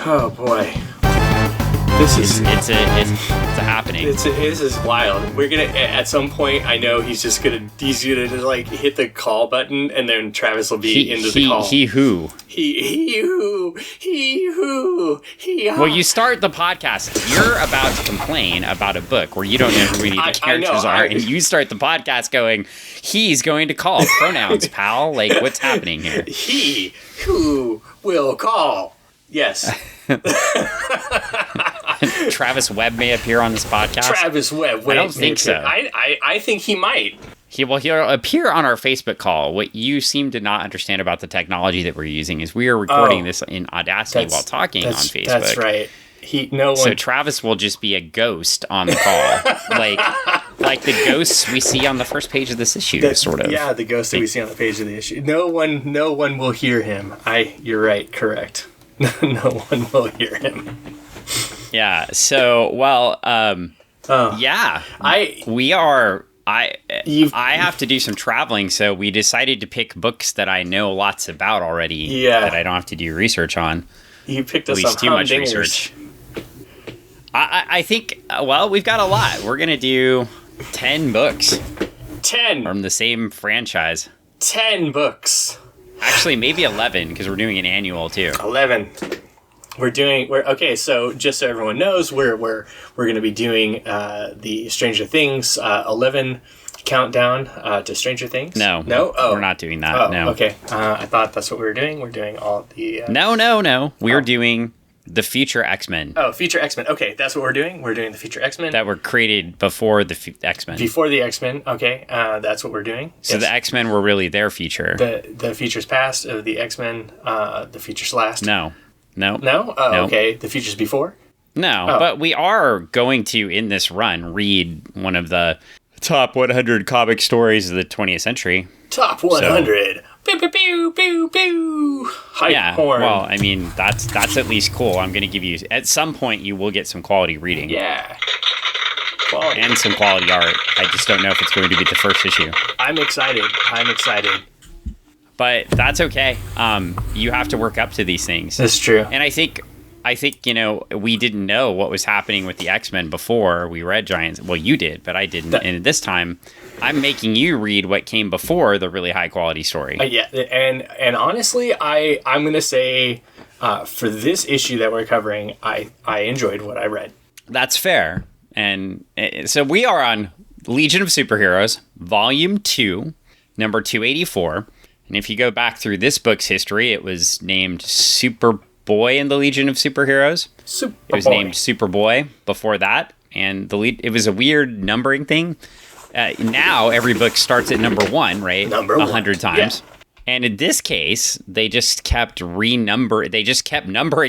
Oh boy. This is it's a happening. This is wild. We're gonna at some point. I know he's gonna just like hit the call button, and then Travis will be into the call. He who. Well, you start the podcast. You're about to complain about a book where you don't know who any of the characters are, and you start the podcast going, "He's going to call." Pronouns, pal. Like, what's happening here? He who will call. Yes. Travis Webb may appear on this podcast. Travis Webb. I don't think so. I think he might. He'll appear on our Facebook call. What you seem to not understand about the technology that we're using is we are recording this in Audacity while talking on Facebook. That's right. So Travis will just be a ghost on the call, like the ghosts we see on the first page of this issue, sort of. Yeah, the ghost that we see on the page of the issue. No one will hear him. You're right. Correct. No one will hear him. Yeah. So, well, yeah. I have to do some traveling, so we decided to pick books that I know lots about already. Yeah. That I don't have to do research on. You picked us at least too much research. I think. Well, we've got a lot. We're gonna do 10 books. 10 from the same franchise. 10 books. Actually, maybe 11 because we're doing an annual too. 11. Okay. So just so everyone knows, we're going to be doing the Stranger Things 11 countdown to Stranger Things. No. Oh, we're not doing that. Oh, no. Okay. I thought that's what we were doing. We're doing all the. No. We're doing the Future X-Men. Oh, Future X-Men. Okay, that's what we're doing. We're doing the Future X-Men that were created before the X-Men. Before the X-Men. Okay, that's what we're doing. So the X-Men were really their future. The future's past of the X-Men. The future's last. No. Oh, no? Okay. The future's before. No, but we are going to in this run read one of the top 100 comic stories of the 20th century. Top 100. Pew, pew, pew, pew, pew. Hype horn. Well, I mean, that's at least cool. I'm going to give you, at some point, you will get some quality reading. Yeah. Quality. And some quality art. I just don't know if it's going to be the first issue. I'm excited. But that's okay. You have to work up to these things. That's true. And I think, we didn't know what was happening with the X-Men before we read Giants. Well, you did, but I didn't. And this time, I'm making you read what came before the really high quality story. Yeah, and honestly, I'm gonna say for this issue that we're covering, I enjoyed what I read. That's fair. And so we are on Legion of Superheroes, Volume 2, number 284. And if you go back through this book's history, it was named Superboy in the Legion of Superheroes. It was named Superboy before that, and it was a weird numbering thing. Now every book starts at number 1, right? Number 100 times. Yeah. And in this case, they just kept numbering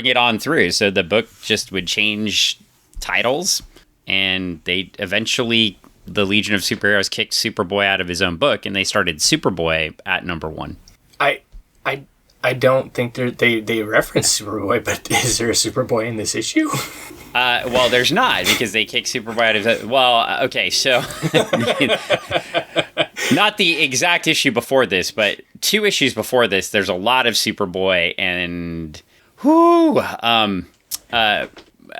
it on through. So the book just would change titles, and they eventually, the Legion of Superheroes kicked Superboy out of his own book, and they started Superboy at number 1. I don't think they reference Superboy, but is there a Superboy in this issue? Well, there's not, because they kicked Superboy out of his... Well, okay, so... not the exact issue before this, but 2 issues before this, there's a lot of Superboy, and...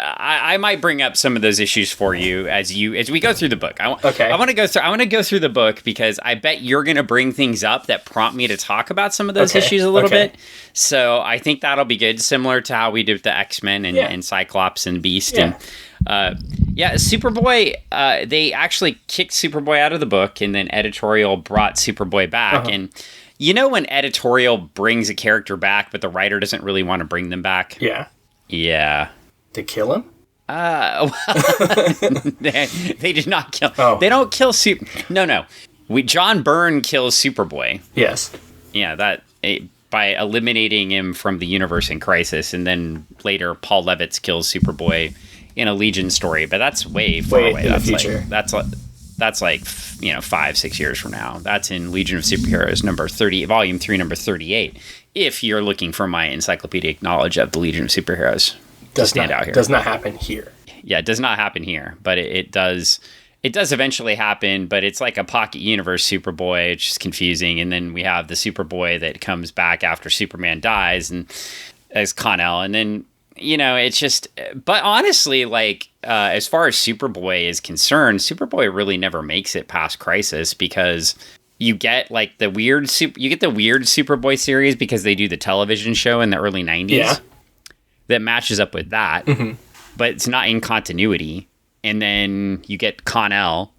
I might bring up some of those issues for you as we go through the book. I want to go through the book because I bet you're going to bring things up that prompt me to talk about some of those issues a little bit. So I think that'll be good, similar to how we did with the X-Men and Cyclops and Beast. Yeah. Superboy, they actually kicked Superboy out of the book, and then editorial brought Superboy back. And when editorial brings a character back, but the writer doesn't really want to bring them back? Yeah. To kill him? They did not kill. Oh. They don't kill No. John Byrne kills Superboy. Yes. Yeah, by eliminating him from the universe in Crisis, and then later Paul Levitz kills Superboy in a Legion story. But that's way far away. That's in the future. That's like 5-6 years from now. That's in Legion of Superheroes number 30, Volume 3, number 38. If you're looking for my encyclopedic knowledge of the Legion of Superheroes. Does not happen here. Yeah, it does not happen here, but it does eventually happen, but it's like a pocket universe Superboy, which is confusing. And then we have the Superboy that comes back after Superman dies, and as Connell, and then it's just, but honestly, like, as far as Superboy is concerned, Superboy really never makes it past Crisis because you get like the weird Superboy series because they do the television show in the early 90s that matches up with that, but it's not in continuity. And then you get Con-El,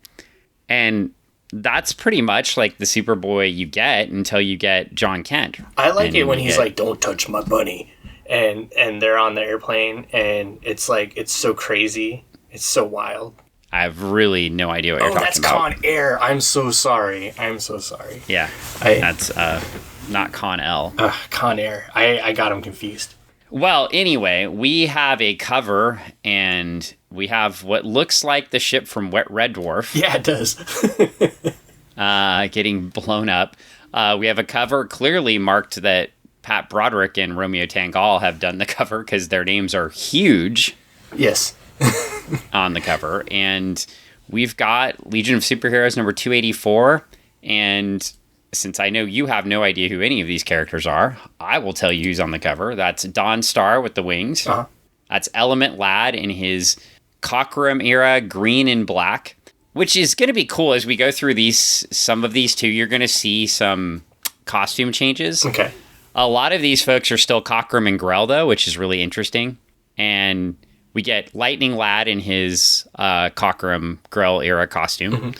and that's pretty much like the Superboy you get until you get John Kent. I like it when he's like, "Don't touch my bunny," and they're on the airplane, and it's like it's so crazy, it's so wild. I have really no idea what you're talking about. Oh, that's Con Air. I'm so sorry. Yeah, that's not Con-El. Con Air. I got him confused. Well, anyway, we have a cover, and we have what looks like the ship from Red Dwarf. Yeah, it does. Getting blown up. We have a cover clearly marked that Pat Broderick and Romeo Tanghal have done the cover because their names are huge. Yes. On the cover. And we've got Legion of Superheroes number 284. And since I know you have no idea who any of these characters are, I will tell you who's on the cover. That's Don Starr with the wings. Uh-huh. That's Element Lad in his Cockrum era green and black, which is going to be cool as we go through some of these too. You're going to see some costume changes. Okay. A lot of these folks are still Cockrum and Grell, though, which is really interesting. And we get Lightning Lad in his Cockrum Grell era costume. Mm-hmm.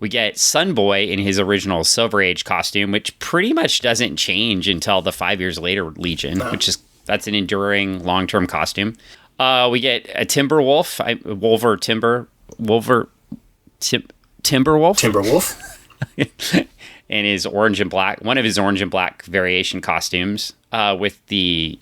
We get Sunboy in his original Silver Age costume, which pretty much doesn't change until the 5 years later Legion, that's an enduring long-term costume. We get a Timberwolf, Timberwolf. And his orange and black, one of his orange and black variation costumes with the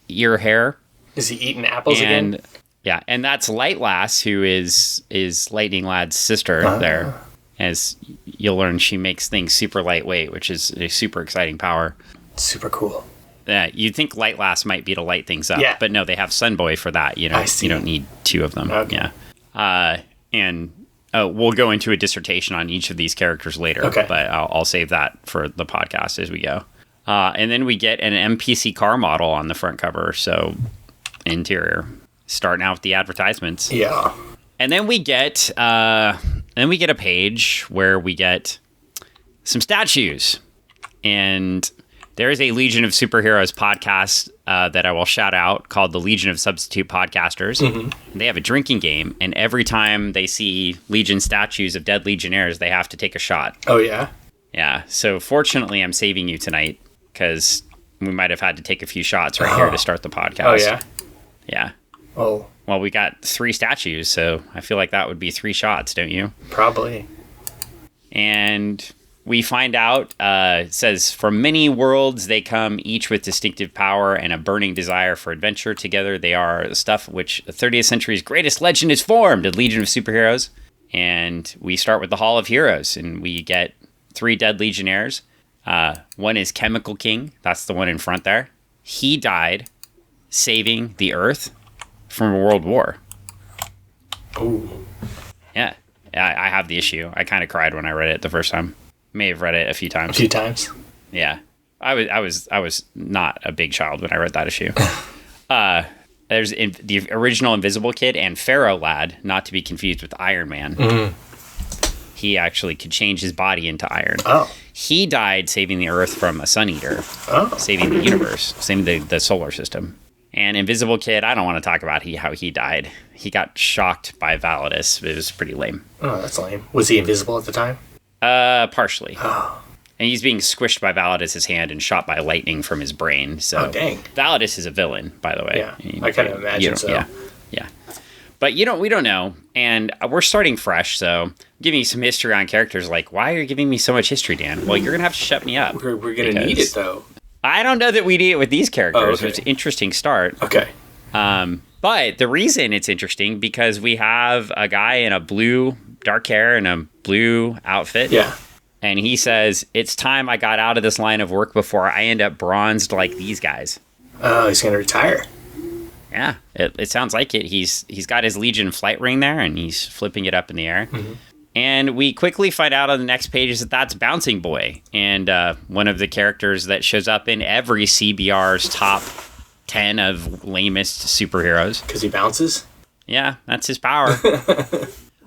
ear hair. Is he eating apples again? Yeah, and that's Light Lass, who is Lightning Lad's sister there. As you'll learn, she makes things super lightweight, which is a super exciting power. Super cool. Yeah, you'd think Light Lass might be to light things up, yeah. But no, they have Sunboy for that. You don't need two of them. Okay. Yeah, and we'll go into a dissertation on each of these characters later. Okay. But I'll save that for the podcast as we go. And then we get an MPC car model on the front cover. So interior, starting out with the advertisements. Yeah. And then we get a page where we get some statues. And there is a Legion of Superheroes podcast that I will shout out called the Legion of Substitute Podcasters. Mm-hmm. They have a drinking game, and every time they see Legion statues of dead Legionnaires, they have to take a shot. Oh, yeah? Yeah. So fortunately, I'm saving you tonight because we might have had to take a few shots right here to start the podcast. Oh, yeah? Yeah. Oh. Well, we got 3 statues, so I feel like that would be 3 shots, don't you? Probably. And we find out, it says, from many worlds they come, each with distinctive power and a burning desire for adventure. Together they are the stuff which the 30th century's greatest legend is formed, a Legion of Superheroes. And we start with the Hall of Heroes, and we get 3 dead Legionnaires. One is Chemical King. That's the one in front there. He died saving the Earth from a world war. Ooh. Yeah. I have the issue. I kind of cried when I read it the first time. May have read it a few times. A few times? Yeah. I was not a big child when I read that issue. There's the original Invisible Kid and Pharaoh Lad, not to be confused with Iron Man. Mm-hmm. He actually could change his body into iron. Oh. He died saving the Earth from a Sun Eater. Oh. Saving the universe. Saving the solar system. And Invisible Kid, I don't want to talk about how he died. He got shocked by Validus. It was pretty lame. Oh, that's lame. Was he invisible at the time? Partially. Oh. And he's being squished by Validus' hand and shot by lightning from his brain. So, dang. Validus is a villain, by the way. Yeah, I kind of imagine so. Yeah. But we don't know. And we're starting fresh, so I'm giving you some history on characters. Like, why are you giving me so much history, Dan? Well, you're going to have to shut me up. We're going to need it, though. I don't know that we need it with these characters. Oh, okay. It's an interesting start. Okay. But the reason it's interesting because we have a guy in a blue, dark hair and a blue outfit. Yeah. And he says, it's time I got out of this line of work before I end up bronzed like these guys. Oh, he's going to retire. Yeah, it sounds like it. He's got his Legion flight ring there, and he's flipping it up in the air. Mm-hmm. And we quickly find out on the next page is that's Bouncing Boy, and one of the characters that shows up in every CBR's top 10 of lamest superheroes. Because he bounces? Yeah, that's his power.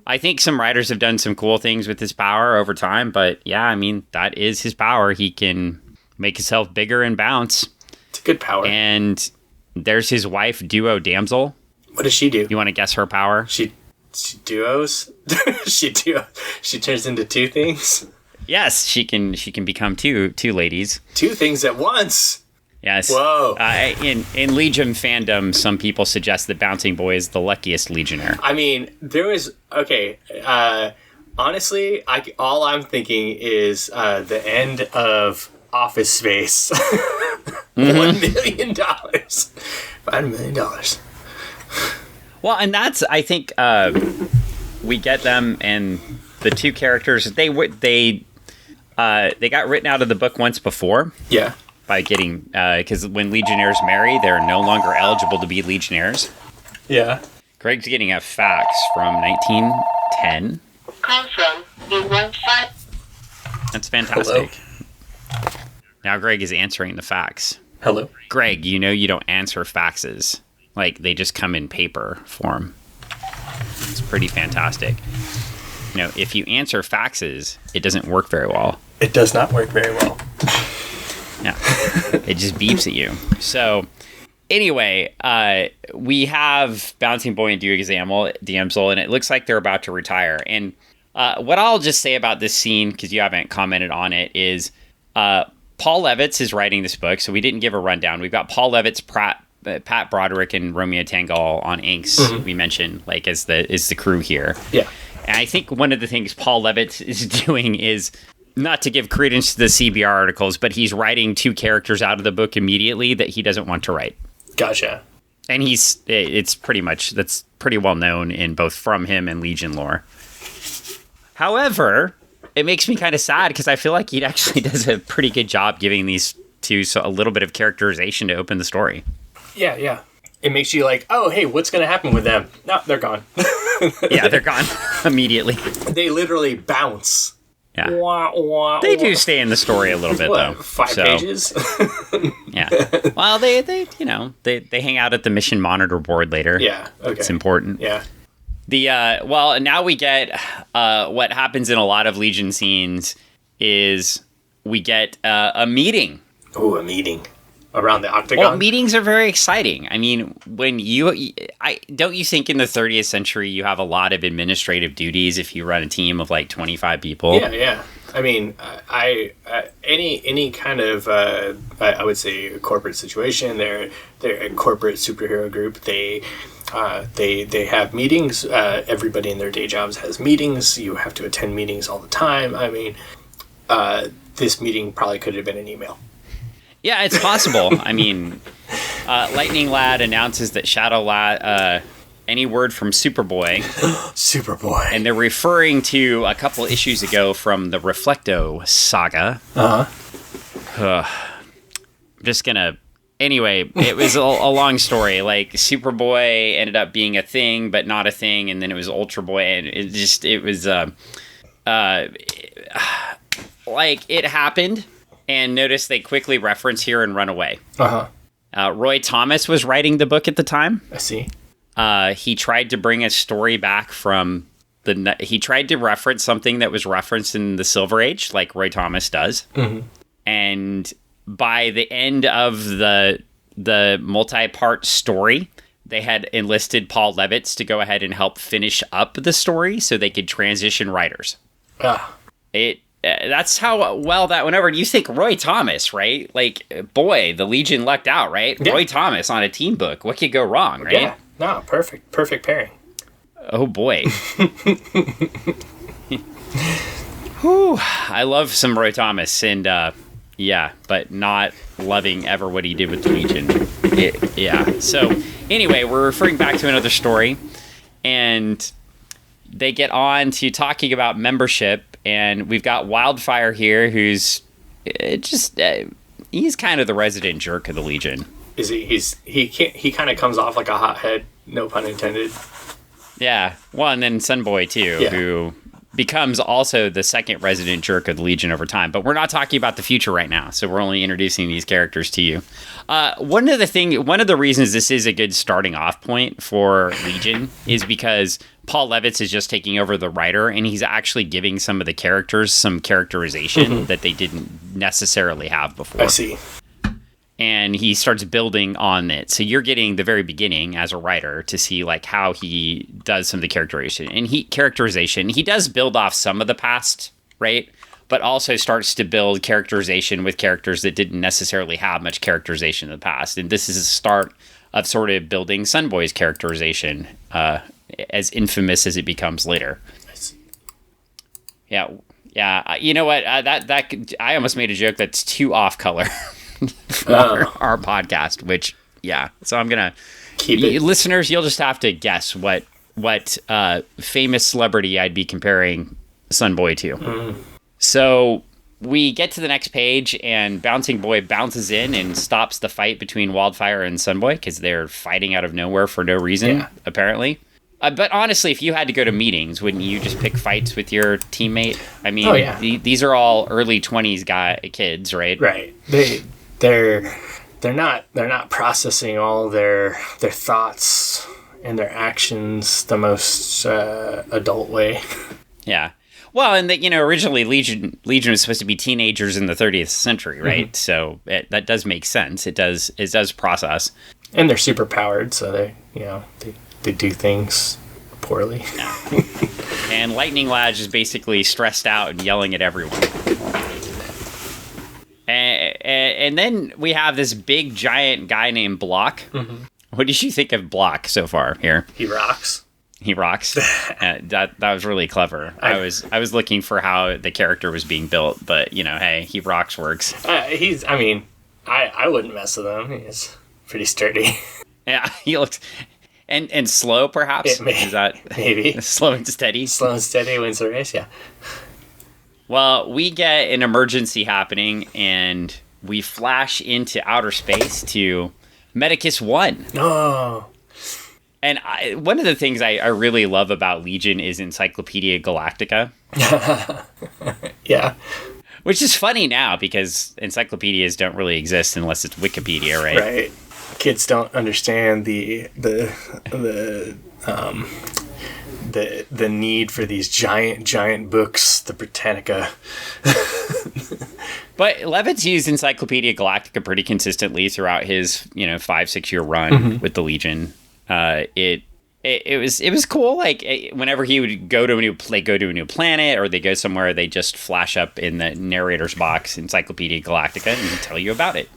I think some writers have done some cool things with his power over time, but yeah, I mean, that is his power. He can make himself bigger and bounce. It's a good power. And there's his wife, Duo Damsel. What does she do? You want to guess her power? She duos? She turns into two things? Yes, she can become two ladies. Two things at once? Yes. Whoa. In Legion fandom, some people suggest that Bouncing Boy is the luckiest Legionnaire. I mean, there was... Okay, honestly, all I'm thinking is the end of Office Space. $1 million. $5 million. Well, and that's... I think we get them, and the two characters, they got written out of the book once before. Yeah. By getting, because when Legionnaires marry, they're no longer eligible to be Legionnaires. Yeah. Greg's getting a fax from 1910. Call from U15. That's fantastic. Hello. Now Greg is answering the fax. Hello. Greg, you know you don't answer faxes. Like, they just come in paper form. It's pretty fantastic. You know, if you answer faxes, it doesn't work very well. It does not work very well. Yeah, it just beeps at you. So, anyway, we have Bouncing Boy and Damsel, and it looks like they're about to retire. And what I'll just say about this scene, because you haven't commented on it, is Paul Levitz is writing this book, so we didn't give a rundown. We've got Paul Levitz, Pat Broderick, and Romeo Tanghal on inks. We mentioned like as the crew here. Yeah, and I think one of the things Paul Levitz is doing is, not to give credence to the CBR articles, but he's writing two characters out of the book immediately that he doesn't want to write. Gotcha. And it's pretty much, that's pretty well known in both From Him and Legion lore. However, it makes me kind of sad because I feel like he actually does a pretty good job giving these two a little bit of characterization to open the story. Yeah. It makes you like, oh, hey, what's going to happen with them? No, they're gone. Yeah, they're gone immediately. They literally bounce. Yeah. Wah, wah, they do stay in the story a little bit, though. 5 pages? Yeah. Well, they hang out at the mission monitor board later. Yeah, okay. It's important. Yeah. Well, now we get what happens in a lot of Legion scenes is we get a meeting. Oh, a meeting. Around the Octagon? Well, meetings are very exciting. I mean, don't you think in the 30th century you have a lot of administrative duties if you run a team of like 25 people? Yeah. I mean, any kind of I would say corporate situation. They're a corporate superhero group. They have meetings. Everybody in their day jobs has meetings. You have to attend meetings all the time. I mean, this meeting probably could have been an email. Yeah, it's possible. I mean, Lightning Lad announces that Shadow Lad, any word from Superboy. Superboy. And they're referring to a couple issues ago from the Reflecto saga. I'm just gonna... Anyway, it was a long story. Like, Superboy ended up being a thing, but not a thing, and then it was Ultra Boy, and it was... like, it happened... And notice they quickly reference here and run away. Roy Thomas was writing the book at the time. I see. He tried to bring a story back from he tried to reference something that was referenced in the Silver Age, like Roy Thomas does. And by the end of the multi-part story, they had enlisted Paul Levitz to go ahead and help finish up the story so they could transition writers. That's how well that went over. You think Roy Thomas, right? Like, boy, the Legion lucked out, right? Yeah. Roy Thomas on a team book. What could go wrong, right? Yeah, no, perfect pairing. Oh, boy. Whew, I love some Roy Thomas, and but not loving ever what he did with the Legion. So, anyway, we're referring back to another story, and they get on to talking about membership. And we've got Wildfire here, who's he's kind of the resident jerk of the Legion. Is he kind of comes off like a hothead, no pun intended. Yeah. Well, and then Sunboy too, who becomes also the second resident jerk of the Legion over time. But we're not talking about the future right now, so we're only introducing these characters to you. One of the reasons this is a good starting off point for Legion is because Paul Levitz is just taking over the writer, and he's actually giving some of the characters some characterization that they didn't necessarily have before. I see. And he starts building on it. So you're getting the very beginning as a writer to see like how he does some of the characterization. And he does build off some of the past, right? But also starts to build characterization with characters that didn't necessarily have much characterization in the past. And this is a start of sort of building Sunboy's characterization, as infamous as it becomes later. Yeah. You know what? I almost made a joke that's too off color. For our podcast, which so I'm gonna keep it. Listeners, you'll just have to guess what famous celebrity I'd be comparing Sunboy to. So we get to the next page, and Bouncing Boy bounces in and stops the fight between Wildfire and Sunboy because they're fighting out of nowhere for no reason, apparently. But honestly, if you had to go to meetings, wouldn't you just pick fights with your teammate? I mean, these are all early 20s kids, right? Right. They're not processing all their thoughts and their actions the most adult way. Yeah. Well, and originally Legion was supposed to be teenagers in the 30th century, right? So that does make sense. It does process. And they're super powered, so they do things poorly. Yeah. And Lightning Lad is basically stressed out and yelling at everyone. And then we have this big giant guy named Block. What did you think of Block so far here? He rocks. That was really clever. I was looking for how the character was being built, but hey, he rocks works. I wouldn't mess with him. He's pretty sturdy. Yeah, he looks and slow perhaps. Is that maybe slow and steady? Slow and steady wins the race. Yeah. Well, we get an emergency happening, and we flash into outer space to Medicus 1. Oh. And one of the things I really love about Legion is Encyclopedia Galactica. Yeah. Which is funny now, because encyclopedias don't really exist unless it's Wikipedia, right? Right. Kids don't understand the need for these giant books, the Britannica. But Levitz used Encyclopedia Galactica pretty consistently throughout his 5-6 year run with the Legion. It was cool. Like whenever he would go to a new planet, or they go somewhere, they just flash up in the narrator's box Encyclopedia Galactica and tell you about it.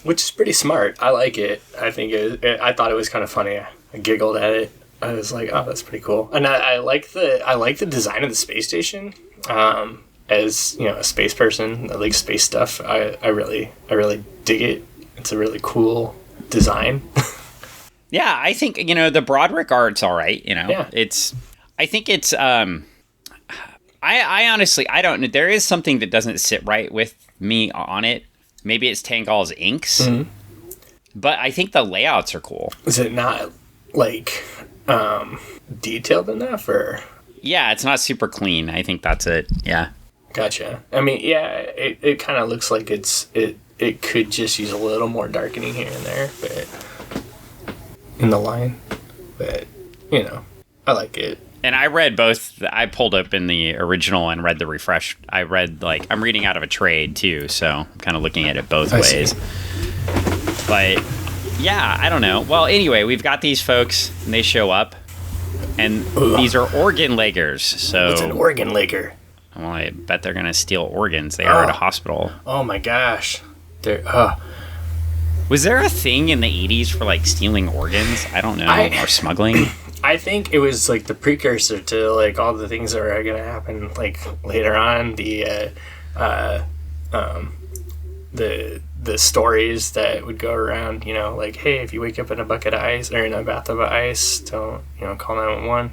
Which is pretty smart. I like it. I think I thought it was kind of funny. I giggled at it. I was like, oh, that's pretty cool. And I like the design of the space station. As a space person, I like space stuff. I really dig it. It's a really cool design. Yeah, I think the Broderick art's all right. Yeah. I think it's. I honestly don't know. There is something that doesn't sit right with me on it. Maybe it's Tangol's inks, but I think the layouts are cool. Is it not like detailed enough, or? Yeah, it's not super clean. I think that's it. Yeah. Gotcha. I mean, yeah, it kind of looks like it could just use a little more darkening here and there, but in the line. But I like it. And I read both. I pulled up in the original and read the refresh. I'm reading out of a trade too, so I'm kind of looking at it both ways. But yeah, I don't know. Well, anyway, we've got these folks, and they show up, and these are organ leggers. So what's an organ legger? Well, I bet they're gonna steal organs. They are at a hospital. Oh my gosh! Was there a thing in the 80s for stealing organs? I don't know, or smuggling. I think it was the precursor to all the things that are gonna happen later on. The stories that would go around, hey, if you wake up in a bucket of ice or in a bathtub of ice, don't call 911.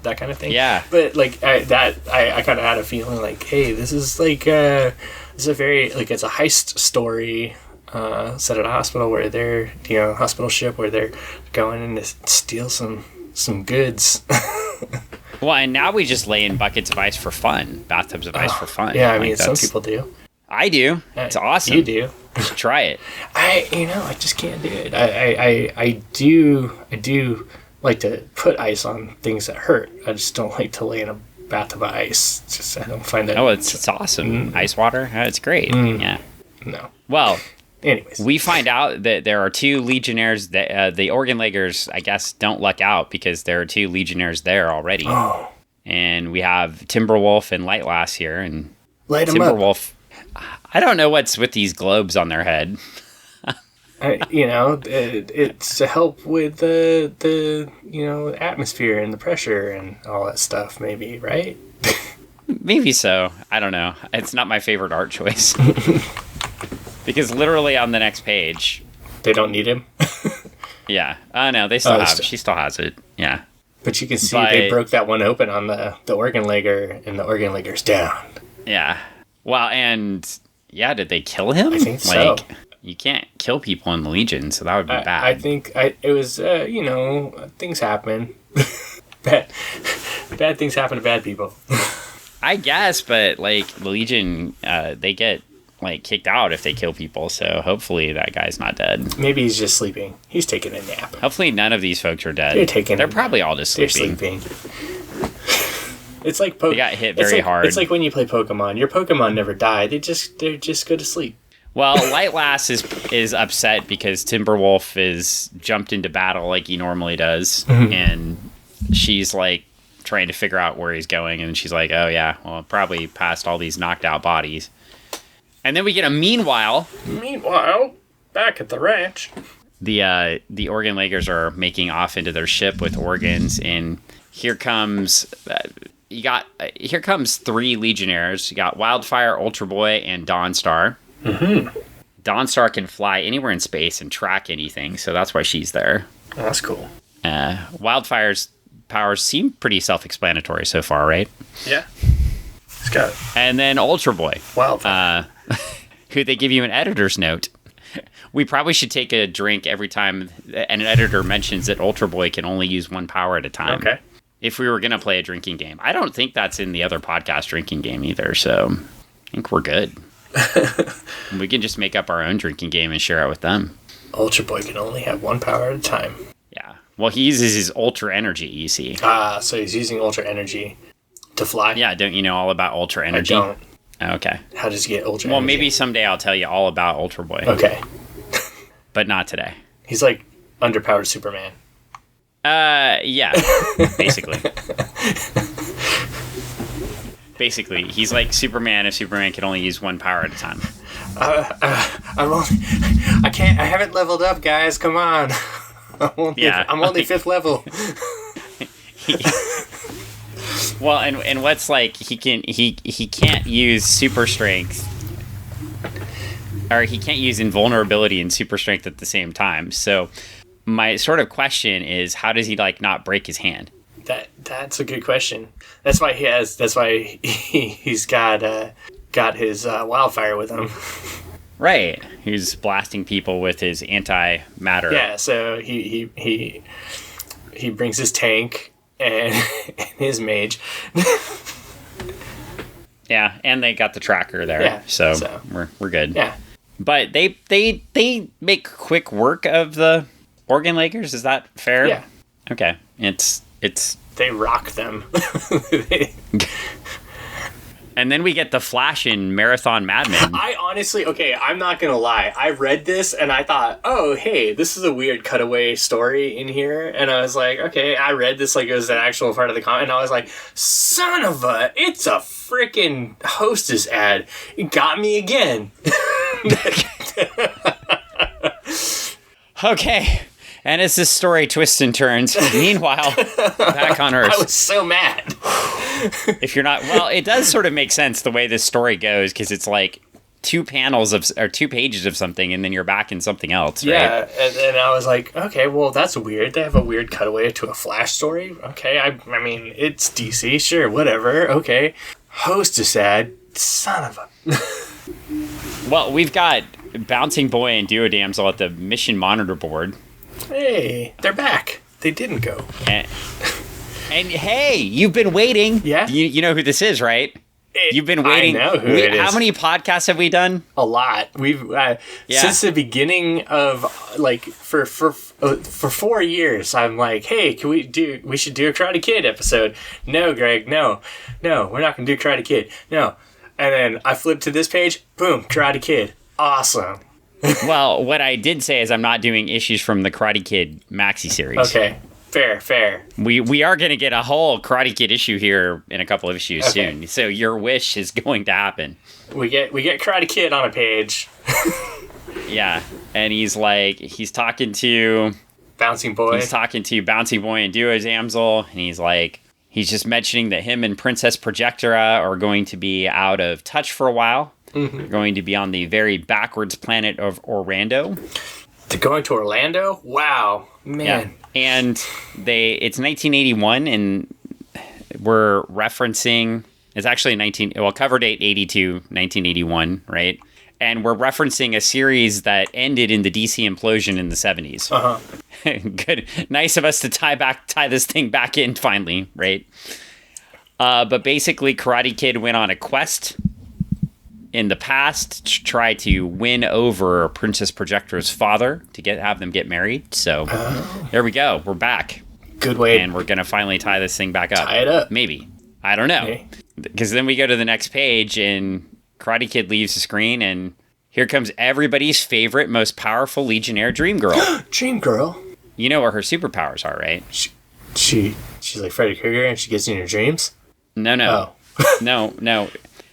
That kind of thing. Yeah. But I kind of had a feeling hey, this is it's a very it's a heist story. Set at a hospital where they're hospital ship where they're going in to steal some goods. Well, and now we just lay in buckets of ice for fun, bathtubs of ice for fun. Yeah, I mean, some people do. I do. It's awesome. You do. Try it. I just can't do it. I do like to put ice on things that hurt. I just don't like to lay in a bathtub of ice. It's just I don't find that. Oh, it's awesome. Ice water. It's great. Yeah. No. Well. Anyways, we find out that there are 2 Legionnaires. That the Organ Leggers, I guess, don't luck out because there are 2 Legionnaires there already. Oh. And we have Timberwolf and Lightlass here, and light 'em Timberwolf. I don't know what's with these globes on their head. It's to help with the atmosphere and the pressure and all that stuff. Maybe, right? Maybe so. I don't know. It's not my favorite art choice. Because literally on the next page... They don't need him? Yeah. Oh, no, they still have... She still has it. Yeah. But you can see they broke that one open on the Organ Legger, and the Organ Legger's down. Yeah. Well, and... Yeah, did they kill him? I think so. You can't kill people in the Legion, so that would be bad. I think it was, things happen. Bad things happen to bad people. I guess, but, the Legion, they get... kicked out if they kill people, so hopefully that guy's not dead. Maybe he's just sleeping. He's taking a nap. Hopefully none of these folks are dead. They're probably all just sleeping. It's like they got hit very hard. It's like when you play Pokemon. Your Pokemon never die. They're just go to sleep. Well, Lightlass is upset because Timberwolf is jumped into battle like he normally does, and she's trying to figure out where he's going, and she's like, "Oh yeah, well probably past all these knocked out bodies." And then we get a meanwhile, back at the ranch, the Organ Leggers are making off into their ship with organs, and here comes 3 Legionnaires. You got Wildfire, Ultra Boy, and Dawnstar. Mm-hmm. Dawnstar can fly anywhere in space and track anything, so that's why she's there. Oh, that's cool. Wildfire's powers seem pretty self-explanatory so far, right? Yeah. It's got it. And then Ultra Boy. Wildfire. Who they give you an editor's note. We probably should take a drink every time an editor mentions that Ultra Boy can only use 1 power at a time. Okay. If we were going to play a drinking game. I don't think that's in the other podcast drinking game either, so I think we're good. We can just make up our own drinking game and share it with them. Ultra Boy can only have 1 power at a time. Yeah. Well, he uses his Ultra Energy, you see. So he's using Ultra Energy to fly? Yeah, don't you know all about Ultra Energy? I don't. Okay. How does he get Ultra Energy? Well, maybe someday I'll tell you all about Ultra Boy. Okay. But not today. He's like underpowered Superman. Yeah, basically. Basically, he's like Superman if Superman can only use 1 power at a time. I haven't leveled up, guys. Come on. I'm only 5th level. Well, and what's he can't use super strength, or he can't use invulnerability and super strength at the same time. So my sort of question is, how does he not break his hand? That's a good question. That's why he's got his wildfire with him. Right. He's blasting people with his antimatter. Yeah, so he brings his tank and his mage. Yeah, and they got the tracker there. Yeah, so we're good. Yeah. But they make quick work of the Organ Leggers, is that fair? Yeah. Okay. It's they rock them. And then we get the Flash in Marathon Madman. I honestly, I'm not going to lie. I read this and I thought, oh, hey, this is a weird cutaway story in here. And I was like, okay, I read this like it was an actual part of the comic. And I was like, son of a, it's a freaking Hostess ad. It got me again. Okay. And as this story twists and turns, meanwhile, back on Earth. I was so mad. If you're not, well, it does sort of make sense the way this story goes, because it's like 2 pages of something, and then you're back in something else, right? Yeah, and I was like, okay, well, that's weird. They have a weird cutaway to a Flash story. Okay, I mean, it's DC, sure, whatever. Okay, Hostess ad, son of a. Well, we've got Bouncing Boy and Duo Damsel at the mission monitor board. Hey, they're back. They didn't go. And hey, you've been waiting. Yeah. You know who this is, right? You've been waiting. I know who it is. How many podcasts have we done? A lot. We've since the beginning of for 4 years. I'm like, hey, we should do a Karate Kid episode. No, Greg, no, we're not gonna do Karate Kid. No, and then I flipped to this page. Boom, Karate Kid. Awesome. Well, what I did say is I'm not doing issues from the Karate Kid maxi series. Okay. Fair. We are going to get a whole Karate Kid issue here in a couple of issues soon. So your wish is going to happen. We get Karate Kid on a page. Yeah, and he's talking to Bouncing Boy. He's talking to Bouncing Boy and Duo Damsel, and he's just mentioning that him and Princess Projectora are going to be out of touch for a while. Mm-hmm. They're going to be on the very backwards planet of Orlando. They're going to Orlando? Wow, man. Yeah. And it's 1981, and we're referencing, it's actually cover date 1981, right? And we're referencing a series that ended in the DC implosion in the 70s. Uh-huh. Good. Nice of us to tie this thing back in finally, right? But basically, Karate Kid went on a quest in the past to try to win over Princess Projectora's father to have them get married. So there we go. We're back. Good way. And we're going to finally tie this thing back up. Tie it up. Maybe. I don't know. Because then we go to the next page and Karate Kid leaves the screen and here comes everybody's favorite, most powerful Legionnaire, Dream Girl. Dream Girl? You know what her superpowers are, right? She's like Freddy Krueger and she gets in your dreams? No. Oh. No.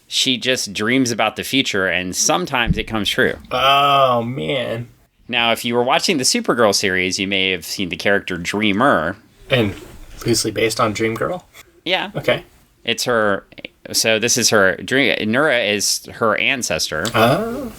She just dreams about the future, and sometimes it comes true. Oh, man. Now, if you were watching the Supergirl series, you may have seen the character Dreamer. And loosely based on Dream Girl? Yeah. Okay. It's her... So this is her... Nura is her ancestor. Oh.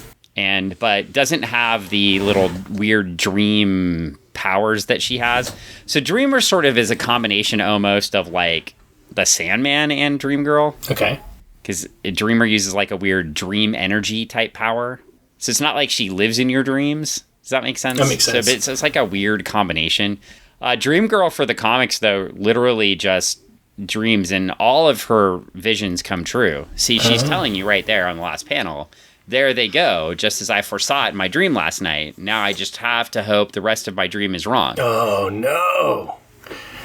But doesn't have the little weird dream powers that she has. So Dreamer sort of is a combination almost of, like, the Sandman and Dream Girl. Okay. Because Dreamer uses like a weird dream energy type power. So it's not like she lives in your dreams. Does that make sense? That makes sense. So it's like a weird combination. Dream Girl for the comics, though, literally just dreams and all of her visions come true. See, she's telling you right there on the last panel, there they go, just as I foresaw it in my dream last night. Now I just have to hope the rest of my dream is wrong. Oh, no.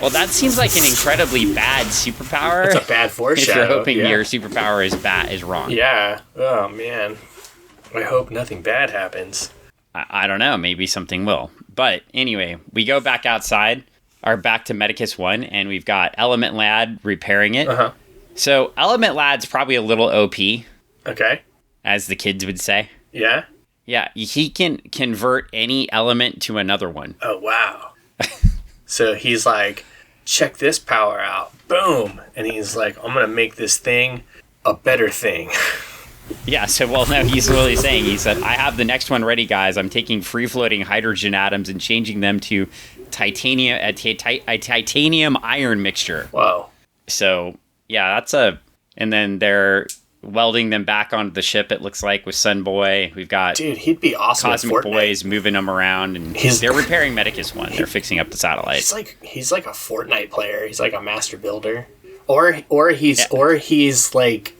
Well, that seems like an incredibly bad superpower. It's a bad foreshadow. If you're hoping your superpower is wrong. Yeah. Oh, man. I hope nothing bad happens. I don't know. Maybe something will. But anyway, we go back outside, back to Medicus 1, and we've got Element Lad repairing it. Uh-huh. So Element Lad's probably a little OP. Okay. As the kids would say. Yeah? Yeah. He can convert any element to another one. Oh, wow. So he's like, check this power out. Boom. And he's like, I'm going to make this thing a better thing. Yeah, so, well, no, he's really saying, he said, I have the next one ready, guys. I'm taking free-floating hydrogen atoms and changing them to a titanium iron mixture. Whoa. So, yeah, and then they're welding them back onto the ship, it looks like, with Sun Boy. We've got... Dude, he'd be awesome Cosmic Boys moving them around, and they're repairing Medicus 1. They're fixing up the satellite. He's like a Fortnite player. He's like a master builder. Or he's like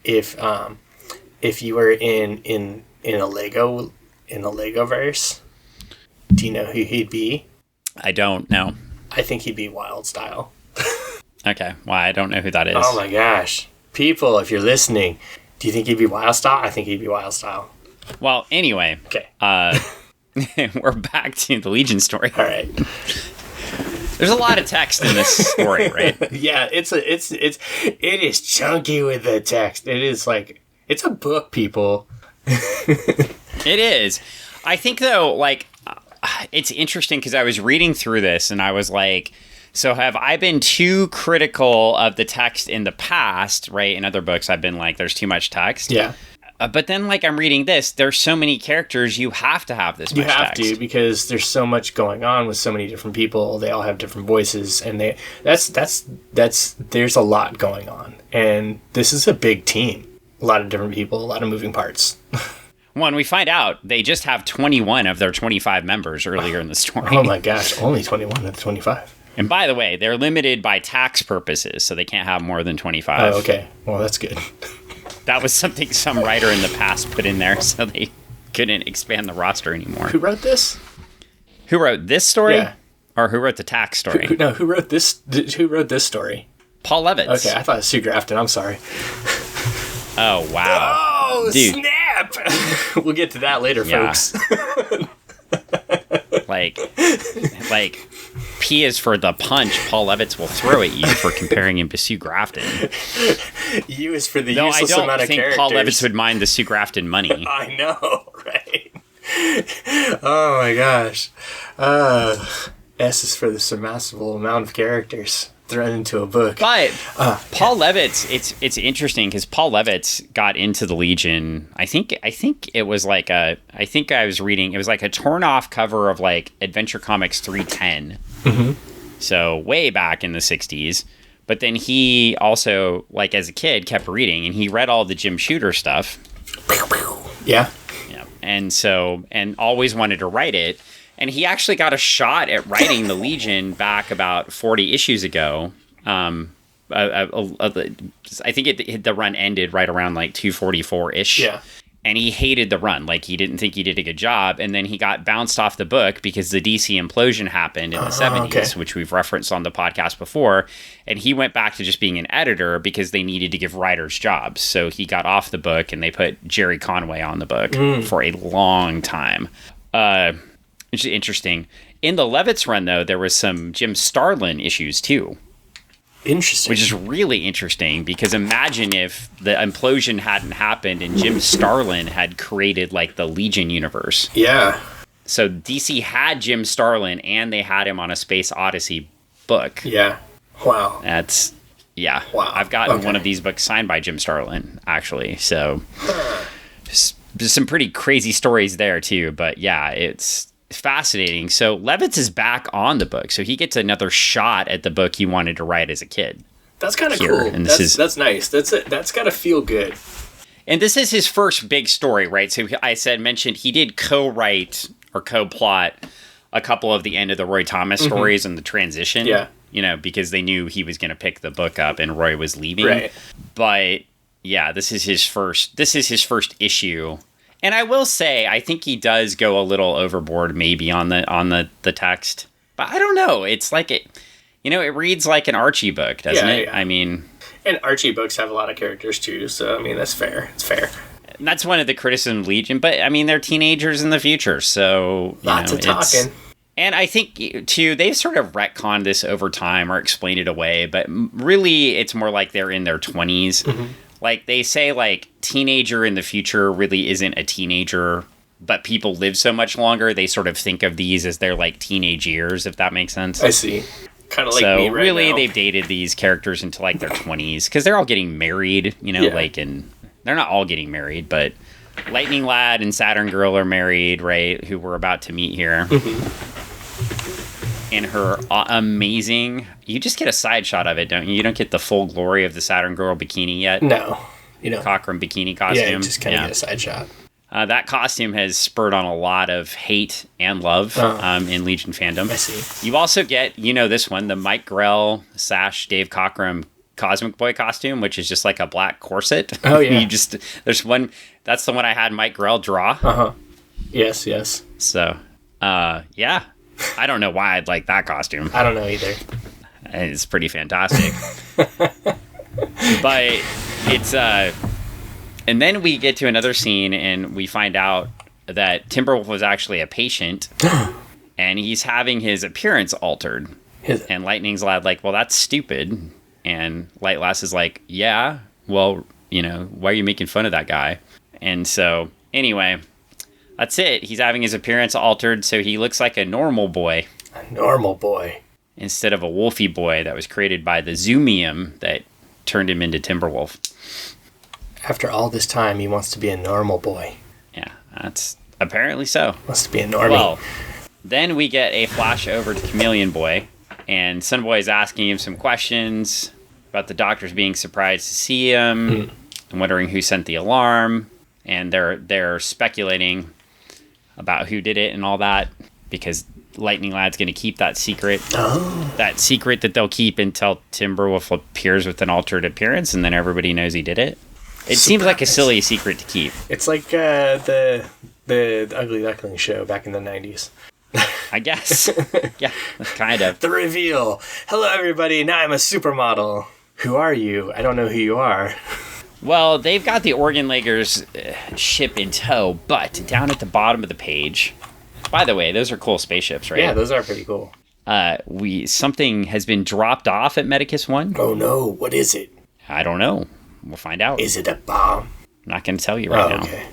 if you were in a Legoverse. Do you know who he'd be? I don't know. I think he'd be Wild Style. Okay, well, I don't know who that is. Oh my gosh. People, if you're listening, do you think he'd be Wild Style? I think he'd be Wild Style. Well, anyway. Okay. We're back to the Legion story. All right. There's a lot of text in this story, right? Yeah, it is chunky with the text. It is like, it's a book, people. It is. I think, though, like, it's interesting because I was reading through this and I was like, so have I been too critical of the text in the past, right? In other books, I've been like, there's too much text. Yeah. But then, like, I'm reading this, there's so many characters, you have to have this much text. You have to, because there's so much going on with so many different people. They all have different voices, and there's a lot going on. And this is a big team. A lot of different people, a lot of moving parts. When we find out, they just have 21 of their 25 members earlier in the story. Oh my gosh, only 21 of the 25. And by the way, they're limited by tax purposes, so they can't have more than 25. Oh, okay. Well, that's good. That was something some writer in the past put in there, so they couldn't expand the roster anymore. Who wrote this? Who wrote this story? Yeah. Or who wrote the tax story? Who wrote this? Who wrote this story? Paul Levitz. Okay, I thought it was Sue Grafton. I'm sorry. Oh, wow. Oh, dude. Snap! We'll get to that later, folks. like, P is for the punch Paul Levitz will throw at you for comparing him to Sue Grafton. U is for the useless amount of characters. I don't think Paul Levitz would mind the Sue Grafton money. I know, right? Oh my gosh. S is for the surmountable amount of characters thrown into a book. But Paul Levitz, it's interesting because Paul Levitz got into the Legion. I think it was like I was reading, it was like a torn off cover of like Adventure Comics 310. Mm-hmm. So way back in the 60s. But then he also, like as a kid, kept reading, and he read all the Jim Shooter stuff. Yeah. Yeah. And always wanted to write it. And he actually got a shot at writing the Legion back about 40 issues ago. I think the run ended right around like 244-ish. Yeah. And he hated the run. Like, he didn't think he did a good job. And then he got bounced off the book because the DC implosion happened in the 70s, which we've referenced on the podcast before. And he went back to just being an editor because they needed to give writers jobs. So he got off the book, and they put Jerry Conway on the book for a long time. Which is interesting. In the Levitz run, though, there was some Jim Starlin issues, too. Interesting. Which is really interesting, because imagine if the implosion hadn't happened and Jim Starlin had created, like, the Legion universe. Yeah. So DC had Jim Starlin, and they had him on a Space Odyssey book. Yeah. Wow. That's... Yeah. Wow. I've gotten one of these books signed by Jim Starlin, actually. So... There's some pretty crazy stories there, too. But, yeah, it's fascinating. So Levitz is back on the book, so he gets another shot at the book he wanted to write as a kid. That's kind of cool. And that's nice. That's got to feel good. And this is his first big story, right? So mentioned he did co-write or co-plot a couple of the end of the Roy Thomas stories and the transition. Yeah. Because they knew he was going to pick the book up and Roy was leaving. Right. But yeah, this is his first issue. And I will say, I think he does go a little overboard maybe on the text. But I don't know. It's like it reads like an Archie book, doesn't it? Yeah. I mean... And Archie books have a lot of characters too, so I mean, that's fair. It's fair. And that's one of the criticisms of Legion, but I mean, they're teenagers in the future, so... Lots of talking. And I think, too, they've sort of retconned this over time or explained it away, but really it's more like they're in their 20s. Mm-hmm. Like, they say, like, teenager in the future really isn't a teenager, but people live so much longer, they sort of think of these as their, like, teenage years, if that makes sense. I see. Kind of like me right really, now. They've dated these characters into, like, their 20s, because they're all getting married, and they're not all getting married, but Lightning Lad and Saturn Girl are married, right, who we're about to meet here. Mm-hmm. And her amazing... You just get a side shot of it, don't you? You don't get the full glory of the Saturn Girl bikini yet. No. Cockrum bikini costume. Yeah, you just kind of get a side shot. That costume has spurred on a lot of hate and love in Legion fandom. I see. You also get, this one, the Mike Grell / Dave Cockrum Cosmic Boy costume, which is just like a black corset. Oh, yeah. There's one... That's the one I had Mike Grell draw. Uh-huh. Yes. So, yeah. I don't know why I'd like that costume. I don't know either. It's pretty fantastic. But it's and then we get to another scene and we find out that Timberwolf was actually a patient and he's having his appearance altered. And Lightning's Lad like, well, that's stupid. And Lightlass is like, yeah, well, why are you making fun of that guy? And so anyway, that's it. He's having his appearance altered, so he looks like a normal boy. A normal boy. Instead of a wolfy boy that was created by the Zoomium that turned him into Timberwolf. After all this time, he wants to be a normal boy. Yeah, that's apparently so. Wants to be a normie. Well, then we get a flash over to Chameleon Boy, and Sunboy is asking him some questions about the doctors being surprised to see him and wondering who sent the alarm, and they're speculating about who did it and all that, because Lightning Lad's going to keep that secret. Oh. That secret that they'll keep until Timberwolf appears with an altered appearance, and then everybody knows he did it. It seems like a silly secret to keep. It's like the Ugly Duckling show back in the 90s. I guess. Yeah, kind of. The reveal. Hello, everybody. Now I'm a supermodel. Who are you? I don't know who you are. Well, they've got the Oregon Lakers ship in tow, but down at the bottom of the page... By the way, those are cool spaceships, right? Yeah, those are pretty cool. Something has been dropped off at Medicus 1. Oh, no. What is it? I don't know. We'll find out. Is it a bomb? I'm not going to tell you right now. Okay.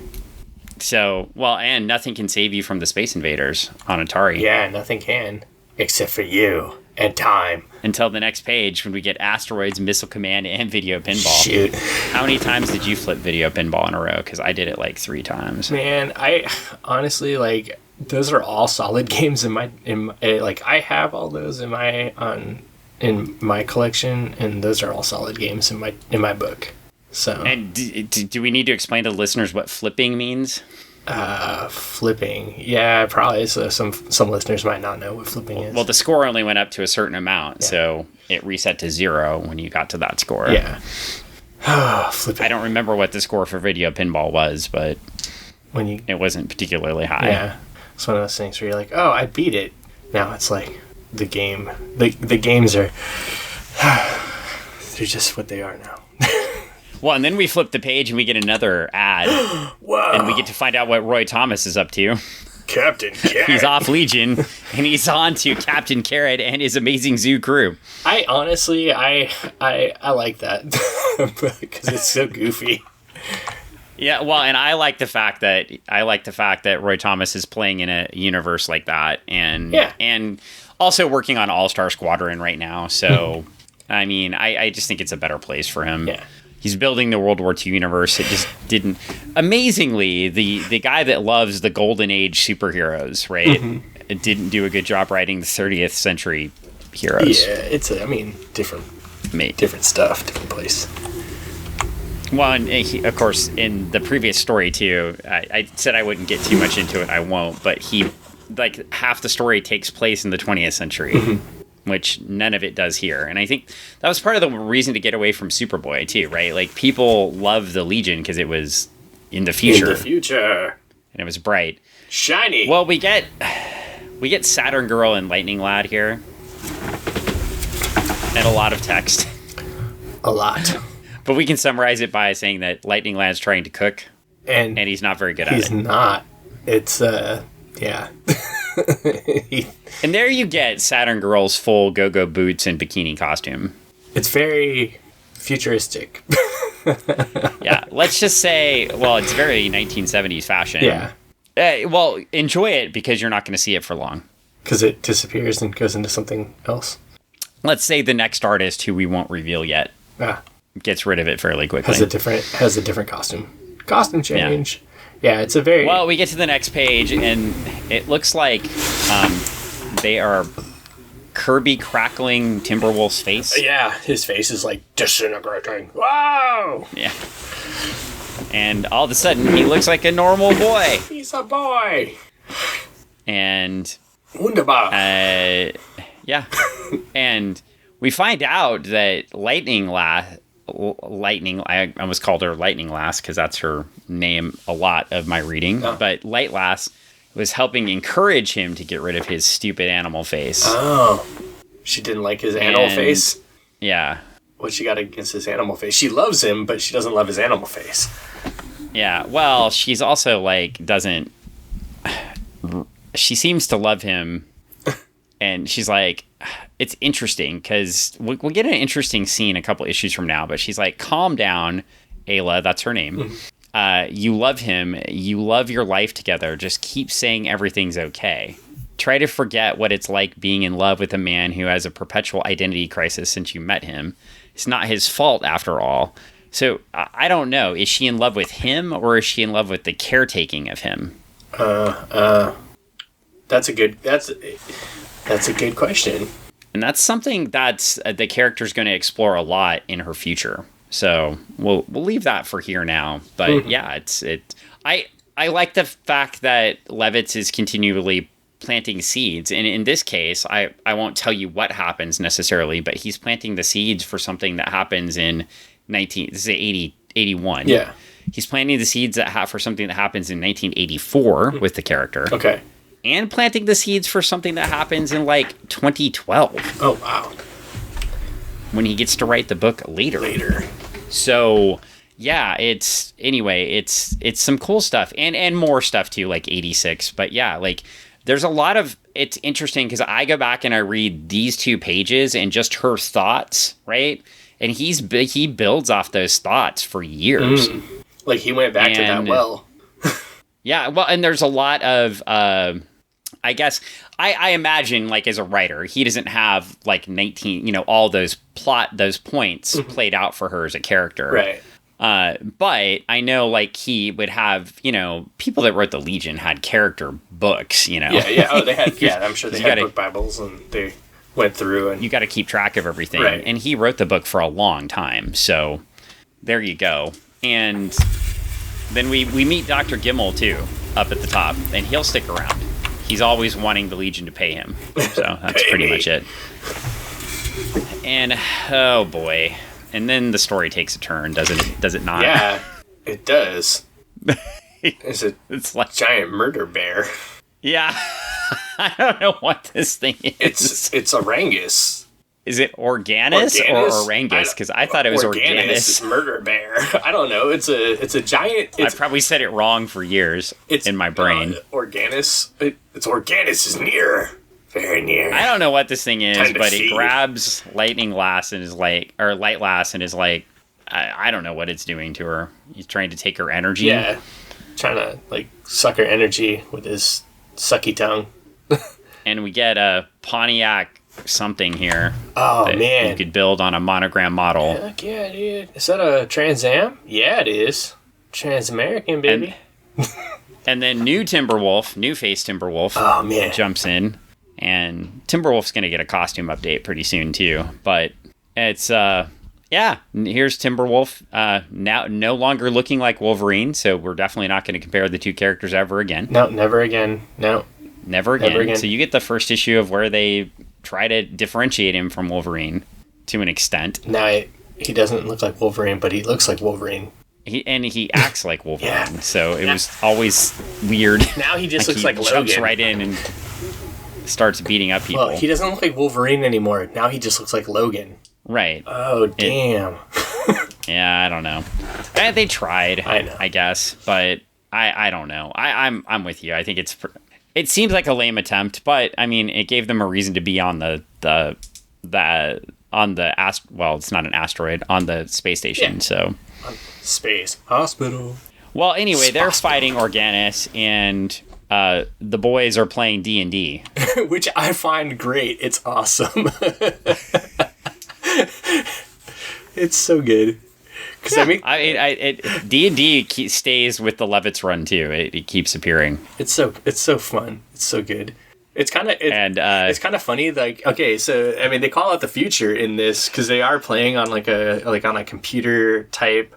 So, well, and nothing can save you from the Space Invaders on Atari. Yeah, nothing can. Except for you. And time. Until the next page when we get Asteroids, Missile Command, and Video Pinball. Shoot. How many times did you flip Video Pinball in a row? Because I did it like 3 times. Man, I honestly, like... Those are all solid games in my like I have all those in my collection, and those are all solid games in my book. So and do we need to explain to listeners what flipping means? Flipping, yeah, probably. So some listeners might not know what flipping is. Well, the score only went up to a certain amount, so it reset to 0 when you got to that score. Yeah. Flipping. I don't remember what the score for Video Pinball was, but it wasn't particularly high. Yeah. It's one of those things where you're like, oh, I beat it. Now it's like the game. The games are... they're just what they are now. Well, and then we flip the page and we get another ad. Wow. And we get to find out what Roy Thomas is up to. Captain Carrot. He's off Legion, and he's on to Captain Carrot and his amazing zoo crew. I honestly, I like that. Because it's so goofy. Yeah, well, and I like the fact that Roy Thomas is playing in a universe like that, and also working on All-Star Squadron right now. So, I mean, I just think it's a better place for him. Yeah. He's building the World War II universe. It just didn't. Amazingly, the guy that loves the Golden Age superheroes, right, it didn't do a good job writing the 30th century heroes. Yeah, it's different stuff, different place. Well, and of course, in the previous story, too, I said I wouldn't get too much into it. I won't. But half the story takes place in the 20th century, which none of it does here. And I think that was part of the reason to get away from Superboy, too, right? Like, people love the Legion because it was in the future. In the future. And it was bright. Shiny. Well, we get Saturn Girl and Lightning Lad here. And a lot of text. A lot. But we can summarize it by saying that Lightning Lad's trying to cook, and he's not very good at it. He's not. It's, yeah. And there you get Saturn Girl's full go-go boots and bikini costume. It's very futuristic. Yeah, let's just say, well, it's very 1970s fashion. Yeah. Well, enjoy it because you're not going to see it for long. Because it disappears and goes into something else. Let's say the next artist, who we won't reveal yet, gets rid of it fairly quickly. Has a different costume. Costume change. Yeah, it's a very... Well, we get to the next page, and it looks like they are Kirby crackling Timberwolf's face. Yeah, his face is like disintegrating. Wow! Yeah. And all of a sudden, he looks like a normal boy. He's a boy! And... Wunderbar! Yeah. And we find out that I almost called her Lightning Lass because that's her name a lot of my reading. Oh. But Light Lass was helping encourage him to get rid of his stupid animal face. Oh. She didn't like his animal face? Yeah. What she got against his animal face? She loves him, but she doesn't love his animal face. Yeah. Well, she's also she seems to love him. And she's like, it's interesting because we'll get an interesting scene a couple issues from now. But she's like, calm down, Ayla. That's her name. You love him. You love your life together. Just keep saying everything's okay. Try to forget what it's like being in love with a man who has a perpetual identity crisis since you met him. It's not his fault after all. So I don't know. Is she in love with him or is she in love with the caretaking of him? That's a good question. And that's something that the character's going to explore a lot in her future. So we'll leave that for here now. But yeah, I like the fact that Levitz is continually planting seeds. And in this case, I won't tell you what happens necessarily, but he's planting the seeds for something that happens in 81. Yeah. He's planting the seeds for something that happens in 1984 with the character. Okay. And planting the seeds for something that happens in like 2012. Oh, wow. When he gets to write the book later. So, yeah, it's some cool stuff and more stuff too, like 86. But yeah, like there's a lot of, it's interesting because I go back and I read these 2 pages and just her thoughts, right? And he builds off those thoughts for years. Like he went back to that well. Yeah, well, and there's a lot of, I guess, I imagine, like, as a writer, he doesn't have, like, 19, all those points played out for her as a character. Right. But I know, like, he would have, people that wrote the Legion had character books, Yeah. Oh, they had, I'm sure they had book Bibles, and they went through, and... You got to keep track of everything. Right. And he wrote the book for a long time, so there you go. And then we meet Dr. Gimel, too, up at the top, and he'll stick around. He's always wanting the Legion to pay him. So that's pretty much it. And, oh boy. And then the story takes a turn, does it not? Yeah, it does. It's like giant murder bear. Yeah. I don't know what this thing is. It's Orangus. Is it Organis or Orangus? Because I thought it was Organis. Murder bear. I don't know. It's a giant. I probably said it wrong for years in my brain. Organis. It's Organis is near. Very near. I don't know what this thing is, but it grabs Lightning Lass and is like, or Light Lass and is like, I don't know what it's doing to her. He's trying to take her energy. Yeah. Trying to like suck her energy with his sucky tongue. And we get a Pontiac something here. Oh, man. You could build on a monogram model. Heck yeah, dude. Is that a Trans Am? Yeah, it is. Trans-American, baby. And then new face Timberwolf oh, man. jumps in. And Timberwolf's going to get a costume update pretty soon, too. But it's, here's Timberwolf. Now no longer looking like Wolverine, so we're definitely not going to compare the 2 characters ever again. No, never again. No. Never again. So you get the first issue of where they try to differentiate him from Wolverine to an extent. Now he doesn't look like Wolverine, but he looks like Wolverine. He acts like Wolverine, so it was always weird. Now he just looks like Logan. Jumps right in and starts beating up people. Well, he doesn't look like Wolverine anymore. Now he just looks like Logan. Right. Oh, damn. Yeah, I don't know. They tried, I know. I guess, but I don't know. I'm with you. I think it seems like a lame attempt, but I mean, it gave them a reason to be on the it's not an asteroid, on the space station. Yeah. So space hospital. Well, anyway, they're fighting Organis, and the boys are playing D&D, which I find great. It's awesome. It's so good. Because D&D stays with the Levitz run too. It keeps appearing. It's so fun. It's so good. It's kind of funny. Like, okay, so I mean, they call it the future in this because they are playing on on a computer type,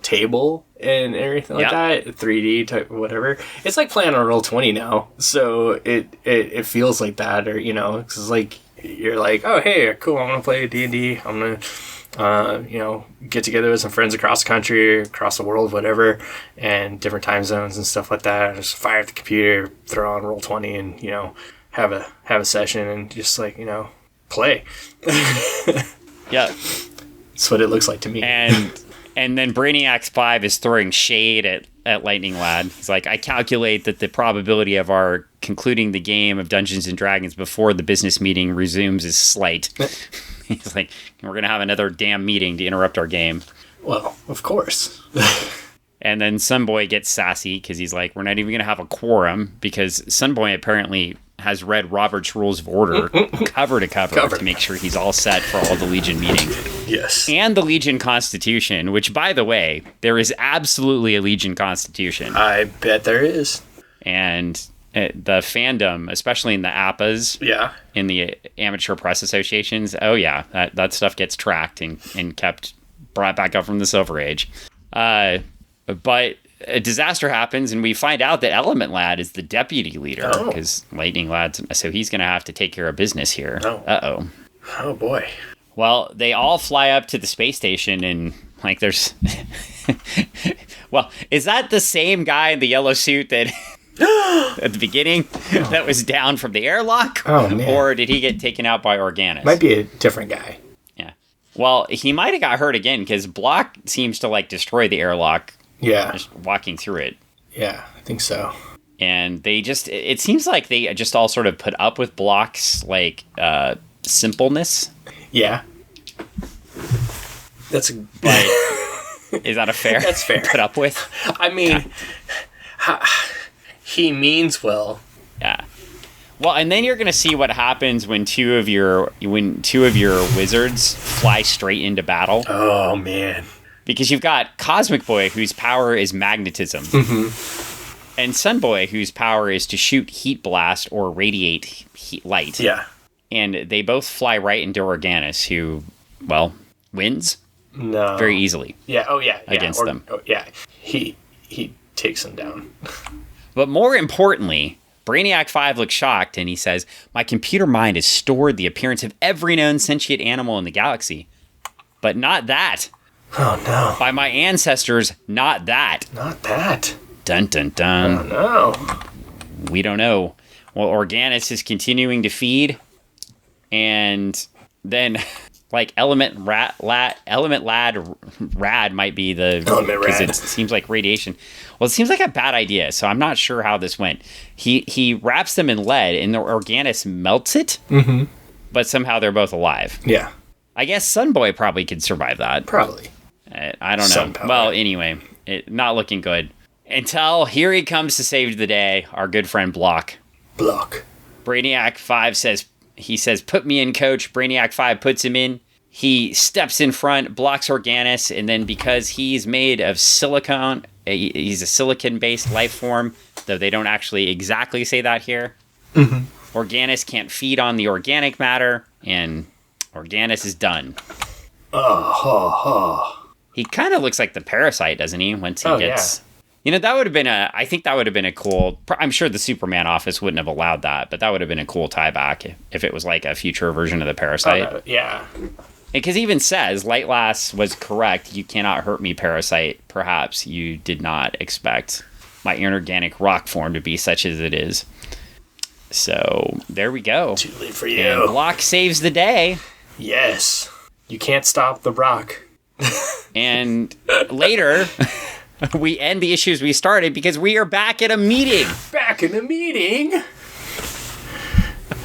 table and everything like that, 3D type, whatever. It's like playing on Roll20 now, so it feels like that, or because it's like you're like, oh hey, cool, I'm gonna play D&D. I'm gonna get together with some friends across the country, across the world, whatever, and different time zones and stuff like that. Just fire up the computer, throw on Roll20, and have a session and just play. Yeah, that's what it looks like to me. And then Brainiac 5 is throwing shade at Lightning Lad. He's like, I calculate that the probability of our concluding the game of Dungeons and Dragons before the business meeting resumes is slight. He's like, we're going to have another damn meeting to interrupt our game. Well, of course. And then Sunboy gets sassy because he's like, we're not even going to have a quorum because Sunboy apparently has read Robert's Rules of Order cover to cover to make sure he's all set for all the Legion meetings. Yes. And the Legion Constitution, which, by the way, there is absolutely a Legion Constitution. I bet there is. And the fandom, especially in the APAs, in the amateur press associations, that stuff gets tracked and brought back up from the Silver Age. But a disaster happens, and we find out that Element Lad is the deputy leader because Lightning Lad's. So he's going to have to take care of business here. Uh-oh. Oh, boy. Well, they all fly up to the space station, and like there's... Well, is that the same guy in the yellow suit that at the beginning that was down from the airlock? Oh, man. Or did he get taken out by Organis? Might be a different guy. Yeah. Well, he might have got hurt again because Block seems to like destroy the airlock. Yeah. Just walking through it. Yeah, I think so. And they just... It seems like they just all sort of put up with Block's like simpleness. Yeah. That's a... Is that a fair? That's fair. Put up with? I mean, he means well. Yeah. Well, and then you're going to see what happens when two of your wizards fly straight into battle. Oh, man. Because you've got Cosmic Boy, whose power is magnetism. Mm-hmm. And Sun Boy, whose power is to shoot heat blast or radiate heat light. Yeah. And they both fly right into Organis, who, well, wins. No. Very easily. Yeah. Oh, yeah. Against them. Oh, yeah. He takes them down. But more importantly, Brainiac 5 looks shocked, and he says, "My computer mind has stored the appearance of every known sentient animal in the galaxy. But not that. Oh, no. By my ancestors, not that." Not that. Dun, dun, dun. Oh, no. We don't know. Well, Organis is continuing to feed, and then... Like Element Lad Rad might be the... Element Rad. It seems like radiation. Well, it seems like a bad idea, so I'm not sure how this went. He wraps them in lead, and the Organis melts it, but somehow they're both alive. Yeah. I guess Sunboy probably could survive that. Probably. I don't know. Well, anyway, not looking good. Until here he comes to save the day, our good friend Block. Brainiac 5 says... He says, "Put me in, coach." Brainiac 5 puts him in. He steps in front, blocks Organis, and then because he's made of silicon, he's a silicon-based life form, though they don't actually exactly say that here. Mm-hmm. Organis can't feed on the organic matter, and Organis is done. He kind of looks like the Parasite, doesn't he? Once he gets... Yeah. You know, that would have been I think that would have been a cool... I'm sure the Superman office wouldn't have allowed that, but that would have been a cool tie-back if it was like a future version of the Parasite. Yeah. Because he even says, Lightlass was correct. You cannot hurt me, Parasite. Perhaps you did not expect my inorganic rock form to be such as it is. So, there we go. Too late for you. And Block saves the day. Yes. You can't stop the rock. And later... We end the issues we started because we are back at a meeting. Back in a meeting?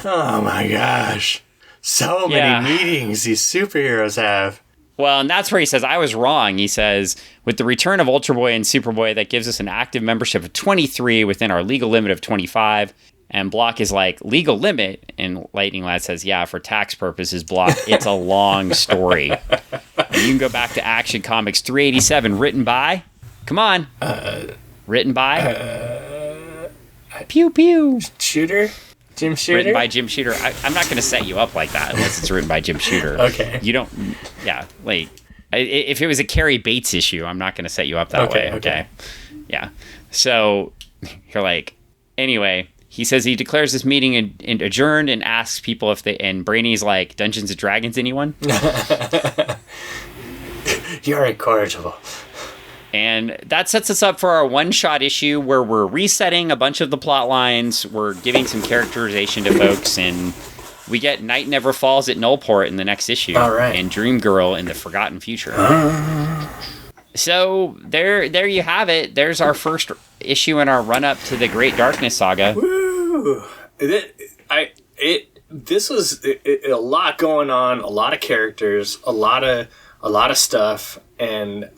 Oh my gosh. So many meetings these superheroes have. Well, and that's where he says, I was wrong. He says, with the return of Ultra Boy and Superboy, that gives us an active membership of 23 within our legal limit of 25. And Block is like, legal limit? And Lightning Lad says, yeah, for tax purposes, Block, it's a long story. And you can go back to Action Comics 387, written by... Come on. Written by? Pew Pew. Shooter? Jim Shooter? Written by Jim Shooter. I'm not going to set you up like that unless it's written by Jim Shooter. Okay. You don't... Yeah, like... If it was a Carrie Bates issue, I'm not going to set you up that way. Okay. Yeah. So, you're like... Anyway, he says he declares this meeting adjourned and asks people if they... And Brainy's like, Dungeons & Dragons, anyone? You're incorrigible. And that sets us up for our one-shot issue where we're resetting a bunch of the plot lines, we're giving some characterization to folks, and we get Night Never Falls at Nullport in the next issue. All right. And Dream Girl in the Forgotten Future. So there you have it. There's our first issue in our run-up to the Great Darkness Saga. Woo! This was a lot going on, a lot of characters, a lot of stuff, and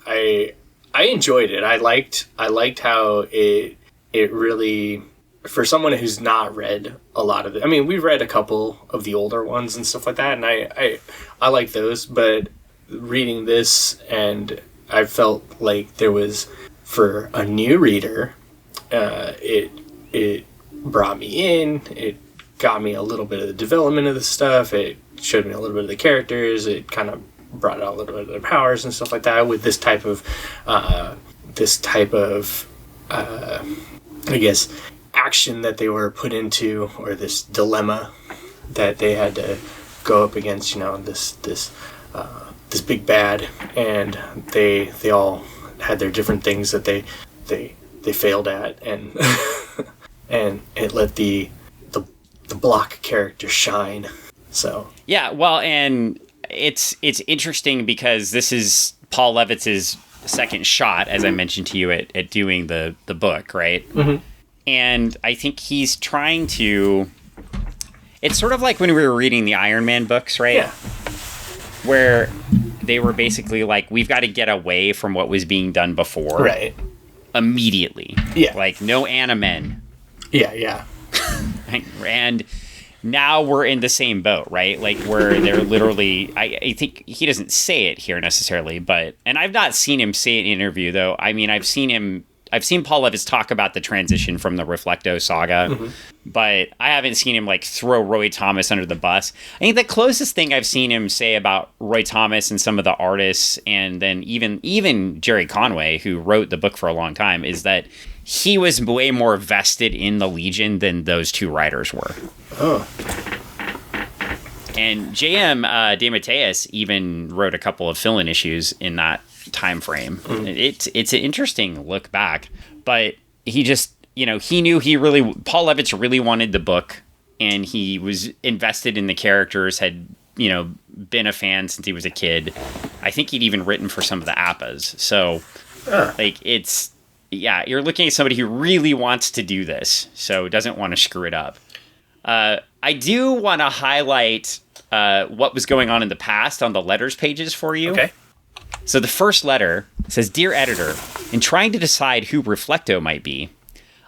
I enjoyed it. I liked how it really, for someone who's not read a lot of it. I mean, we read a couple of the older ones and stuff like that, and I like those. But reading this, and I felt like there was, for a new reader, it brought me in. It got me a little bit of the development of the stuff. It showed me a little bit of the characters. It kind of brought out a little bit of their powers and stuff like that with this type of I guess, action that they were put into, or this dilemma that they had to go up against, this big bad, and they all had their different things that they failed at, and and it let the block character shine. So yeah, well, and it's interesting because this is Paul Levitz's second shot, as I mentioned to you, at doing the book, right? Mm-hmm. And I think he's trying to... It's sort of like when we were reading the Iron Man books, right? Yeah. Where they were basically like, we've got to get away from what was being done before. Right. Immediately. Yeah. Like, no Animen. Yeah. And now we're in the same boat, right? Like, where they're literally... I think he doesn't say it here necessarily, but... And I've not seen him say it in an interview, though. I mean, I've seen Paul Levitz talk about the transition from the Reflecto saga, but I haven't seen him like throw Roy Thomas under the bus. I think the closest thing I've seen him say about Roy Thomas and some of the artists, and then even Jerry Conway, who wrote the book for a long time, is that he was way more vested in the Legion than those two writers were. Oh. And J.M. DeMatteis even wrote a couple of fill-in issues in that time frame. It's an interesting look back, but he just, he knew Paul Levitz really wanted the book, and he was invested in the characters, had, been a fan since he was a kid. I think he'd even written for some of the APAs. So you're looking at somebody who really wants to do this, so doesn't want to screw it up. I do want to highlight what was going on in the past on the letters pages for you. Okay. So the first letter says, "Dear Editor, in trying to decide who Reflecto might be,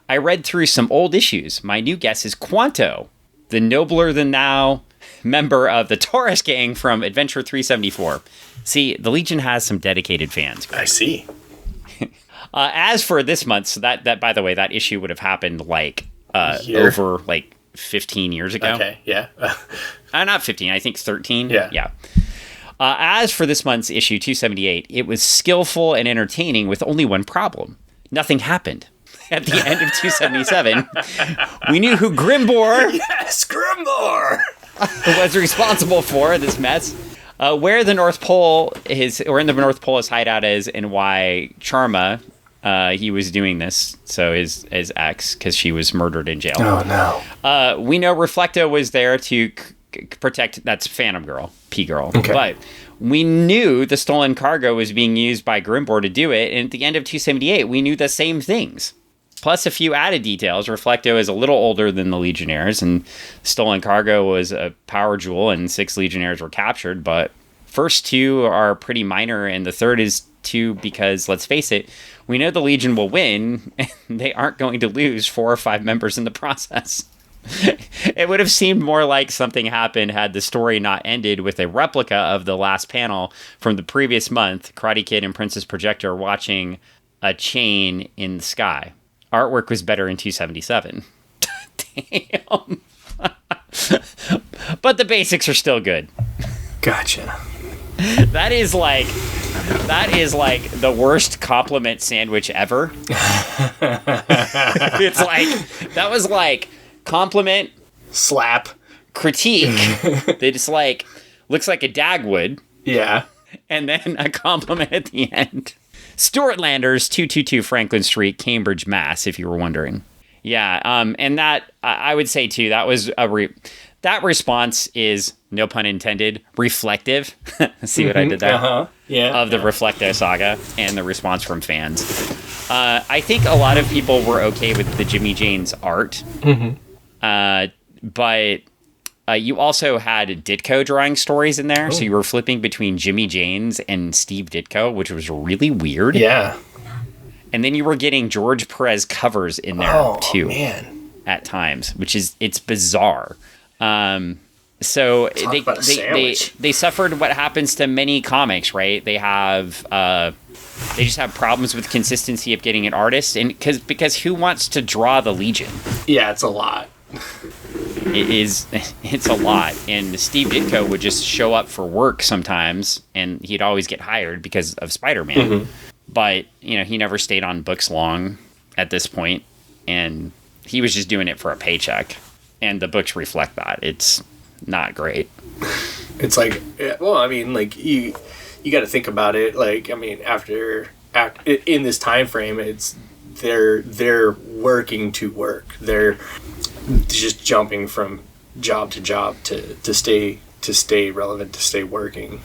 I read through some old issues. My new guess is Quanto, the nobler-than-thou member of the Taurus gang from Adventure 374. See, the Legion has some dedicated fans. I see. As for this month, so that by the way, that issue would have happened over 15 years ago. Okay, yeah. Not 15, I think 13. Yeah. As for this month's issue 278, it was skillful and entertaining with only one problem. Nothing happened. At the end of 277, we knew who Grimbor Yes, Grimbor! was responsible for this mess. Where in the North Pole his hideout is, and why Charma, he was doing this. So his ex, because she was murdered in jail. Oh no. We know Reflecto was there to protect. That's Phantom Girl, P-Girl. Okay. But we knew the stolen cargo was being used by Grimbor to do it, and at the end of 278, we knew the same things. Plus a few added details. Reflecto is a little older than the Legionnaires, and stolen cargo was a power jewel, and 6 Legionnaires were captured, but first 2 are pretty minor, and the third is 2 because, let's face it, we know the Legion will win, and they aren't going to lose 4 or 5 members in the process. It would have seemed more like something happened had the story not ended with a replica of the last panel from the previous month, Karate Kid and Princess Projector watching a chain in the sky. Artwork was better in 277. Damn. But the basics are still good. Gotcha. That is like the worst compliment sandwich ever. It's like, that was like compliment, slap, critique. They just looks like a Dagwood. Yeah. And then a compliment at the end. Stuart Landers, 222 Franklin Street, Cambridge, Mass, if you were wondering. Yeah, and that, I would say, too, that was that response is, no pun intended, reflective. See what I did there? Uh-huh. Yeah. Of the Reflecto saga and the response from fans. I think a lot of people were okay with the Jimmy Jane's art. But you also had Ditko drawing stories in there. So you were flipping between Jimmy Jane's and Steve Ditko, which was really weird. Yeah. And then you were getting George Perez covers in there too. Man. At times, which is, it's bizarre. So they suffered what happens to many comics, right? They have they just have problems with consistency of getting an artist, and because who wants to draw the Legion? Yeah, it's a lot. It's a lot. And Steve Ditko would just show up for work sometimes, and he'd always get hired because of Spider-Man. But he never stayed on books long. at this point, and he was just doing it for a paycheck. And the books reflect that. It's not great. It's like, well, I mean, like you got to think about it. Like, I mean, after in this time frame, it's they're working to work. They're just jumping from job to job to stay relevant, to stay working.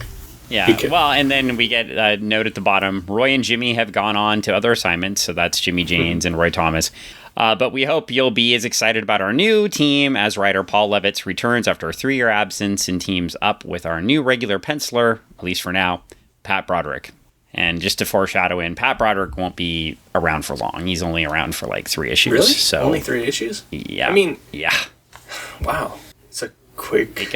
Yeah. Well, and then we get a note at the bottom. Roy and Jimmy have gone on to other assignments. So that's Jimmy Janes and Roy Thomas. But we hope you'll be as excited about our new team as writer Paul Levitz returns after a 3-year absence and teams up with our new regular penciler, at least for now, Pat Broderick. And just to foreshadow in, Pat Broderick won't be around for long. He's only around for like 3 issues. Really? So only 3 issues? Yeah. I mean, yeah. Wow. It's a quick. It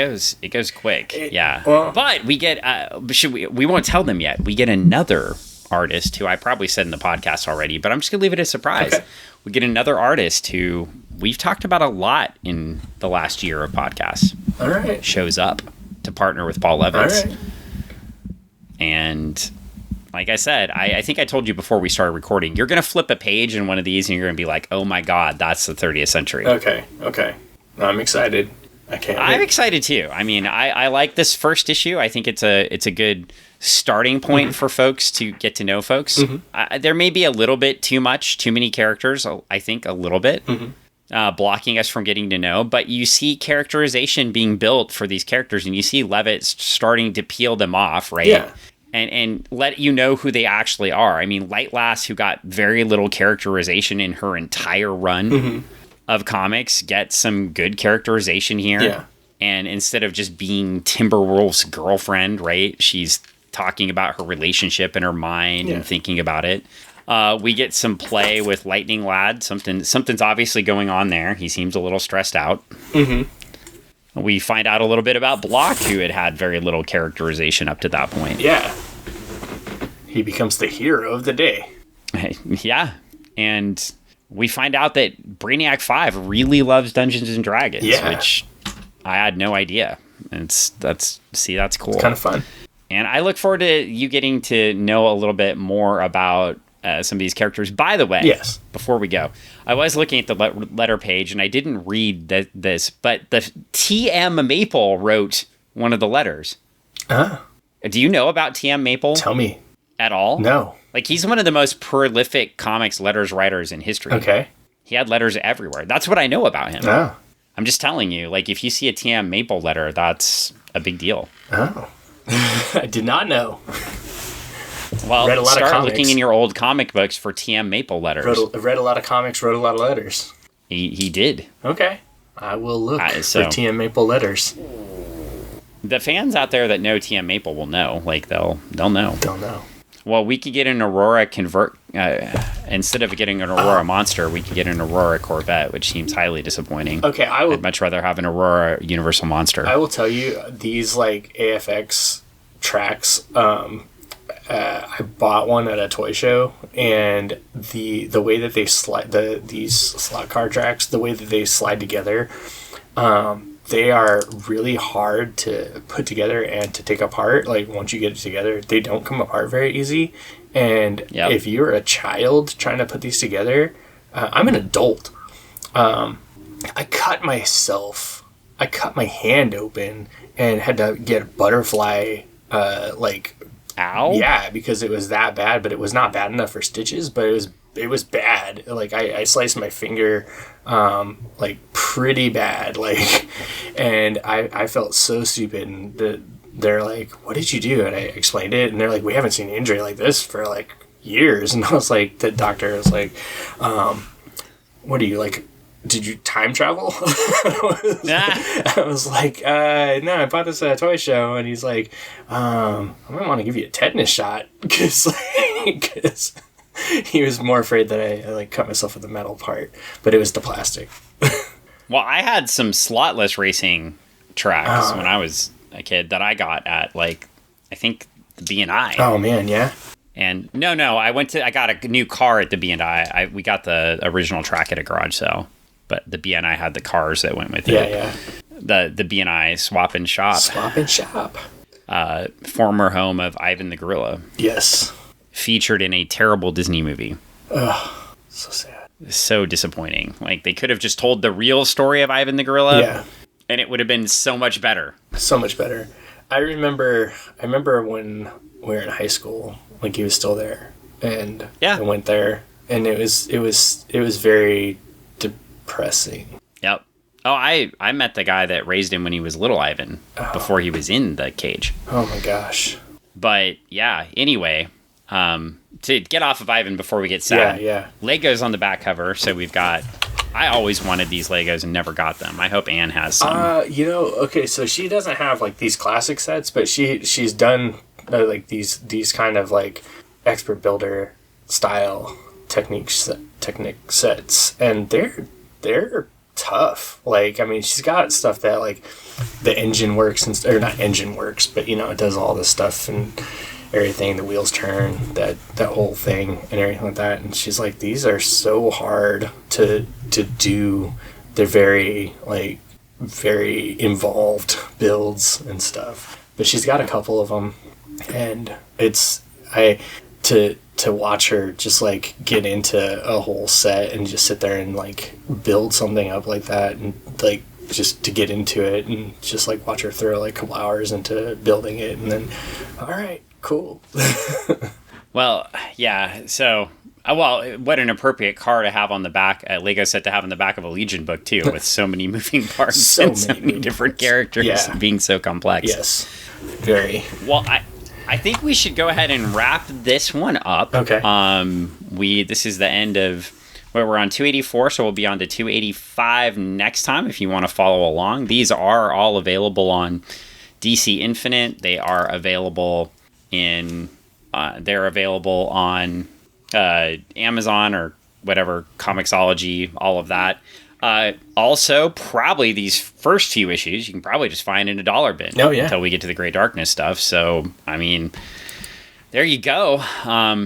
goes quick. Yeah. Well, but we get. We won't tell them yet. We get another artist who I probably said in the podcast already, but I'm just gonna leave it as a surprise. Okay. We get another artist who we've talked about a lot in the last year of podcasts. All right. Shows up to partner with Paul Levitz. All right. And like I said, I think I told you before we started recording, you're going to flip a page in one of these and you're going to be like, oh my God, that's the 30th century. Okay. I'm excited. I'm excited too. I mean, I like this first issue. I think it's a good starting point for folks to get to know folks. Mm-hmm. There may be a little bit too many characters, I think a little bit, blocking us from getting to know. But you see characterization being built for these characters, and you see Levitz starting to peel them off, right? Yeah. And let you know who they actually are. I mean, Light Lass, who got very little characterization in her entire run of comics, gets some good characterization here. Yeah. And instead of just being Timberwolf's girlfriend, right, she's talking about her relationship in her mind and thinking about it. We get some play with Lightning Lad. Something's obviously going on there. He seems a little stressed out. Mm-hmm. We find out a little bit about Block, who had very little characterization up to that point. Yeah. He becomes the hero of the day. Yeah. And we find out that Brainiac 5 really loves Dungeons and Dragons, which I had no idea. And that's cool. It's kind of fun. And I look forward to you getting to know a little bit more about some of these characters. By the way, before we go, I was looking at the letter page, and I didn't read this, but the T.M. Maple wrote one of the letters. Do you know about T.M. Maple? Tell me. At all? No. Like, he's one of the most prolific comics letters writers in history. Okay. He had letters everywhere. That's what I know about him. Oh. I'm just telling you, like, if you see a T.M. Maple letter, that's a big deal. Oh. I did not know. Well, start looking in your old comic books for T.M. Maple letters. Read a lot of comics, wrote a lot of letters. He did. Okay. I will look for T.M. Maple letters. The fans out there that know T.M. Maple will know. Like, they'll know. They'll know. Well, we could get an Aurora instead of getting an Aurora Monster, we could get an Aurora Corvette, which seems highly disappointing. Okay, I'd much rather have an Aurora Universal Monster. I will tell you, these, like, AFX tracks, I bought one at a toy show, and the way that they slide these slot car tracks, the way that they slide together, they are really hard to put together and to take apart. Like, once you get it together, they don't come apart very easy. And if you're a child trying to put these together, I'm an adult. I cut my hand open and had to get butterfly, Ow? Yeah, because it was that bad, but it was not bad enough for stitches, but it was bad. Like, I sliced my finger, pretty bad, and I felt so stupid, and they're like, what did you do? And I explained it, and they're like, we haven't seen an injury like this for, years. And I was like, the doctor was like, what are you, did you time travel? I was like, no, I bought this at a toy show. And he's like, I might want to give you a tetanus shot. Because he was more afraid that I cut myself with the metal part. But it was the plastic. Well, I had some slotless racing tracks when I was a kid that I got at, I think the B&I. Oh, man, yeah? And no, I got a new car at the B&I. We got the original track at a garage sale. But the B&I had the cars that went with it. Yeah. The B&I Swap and Shop. Swap and Shop. Former home of Ivan the Gorilla. Yes. Featured in a terrible Disney movie. Ugh, so sad. so disappointing. Like, they could have just told the real story of Ivan the Gorilla. Yeah. And it would have been so much better. So much better. I remember when we were in high school, like, he was still there. And I went there, and it was very depressing. Yep. Oh, I met the guy that raised him when he was little Ivan, before he was in the cage. Oh my gosh. But yeah, anyway, to get off of Ivan before we get sad. Yeah. Legos on the back cover, so we've got... I always wanted these Legos and never got them. I hope Anne has some. Okay, so she doesn't have like these classic sets, but she's done like these kind of like expert builder style technique sets, and they're tough. Like, I mean, she's got stuff that like the engine works or not engine works, but it does all this stuff and everything, the wheels turn, that whole thing and everything like that. And she's like, these are so hard to do. They're very involved builds and stuff. But she's got a couple of them, and to watch her just like get into a whole set and just sit there and like build something up like that, and like just to get into it and just like watch her throw like a couple hours into building it, and then all right, cool. Well, yeah. So, what an appropriate car to have on the back, a Lego set to have on the back of a Legion book too, with so many moving parts so many different characters being so complex. Yes, very. Well, I think we should go ahead and wrap this one up. Okay. This is the end of. Well, we're on 284, so we'll be on to 285 next time if you want to follow along. These are all available on DC Infinite. They are available on Amazon or whatever, Comixology, all of that. Also, probably these first few issues, you can probably just find in a dollar bin until we get to the Great Darkness stuff. So, I mean... There you go.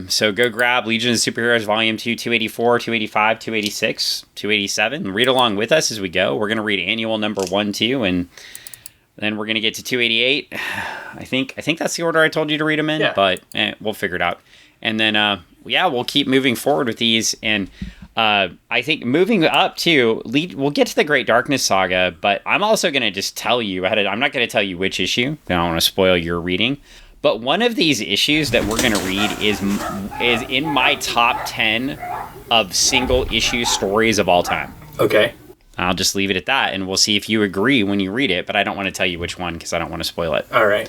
So go grab Legion of Superheroes Volume 2, 284, 285, 286, 287. Read along with us as we go. We're going to read annual number 1, 2, and then we're going to get to 288. I think that's the order I told you to read them in, but we'll figure it out. And then, we'll keep moving forward with these. And I think moving up to, we'll get to the Great Darkness Saga, but I'm also going to just tell you, I'm not going to tell you which issue. I don't want to spoil your reading. But one of these issues that we're going to read is in my top 10 of single issue stories of all time. Okay. I'll just leave it at that, and we'll see if you agree when you read it, but I don't want to tell you which one because I don't want to spoil it. All right.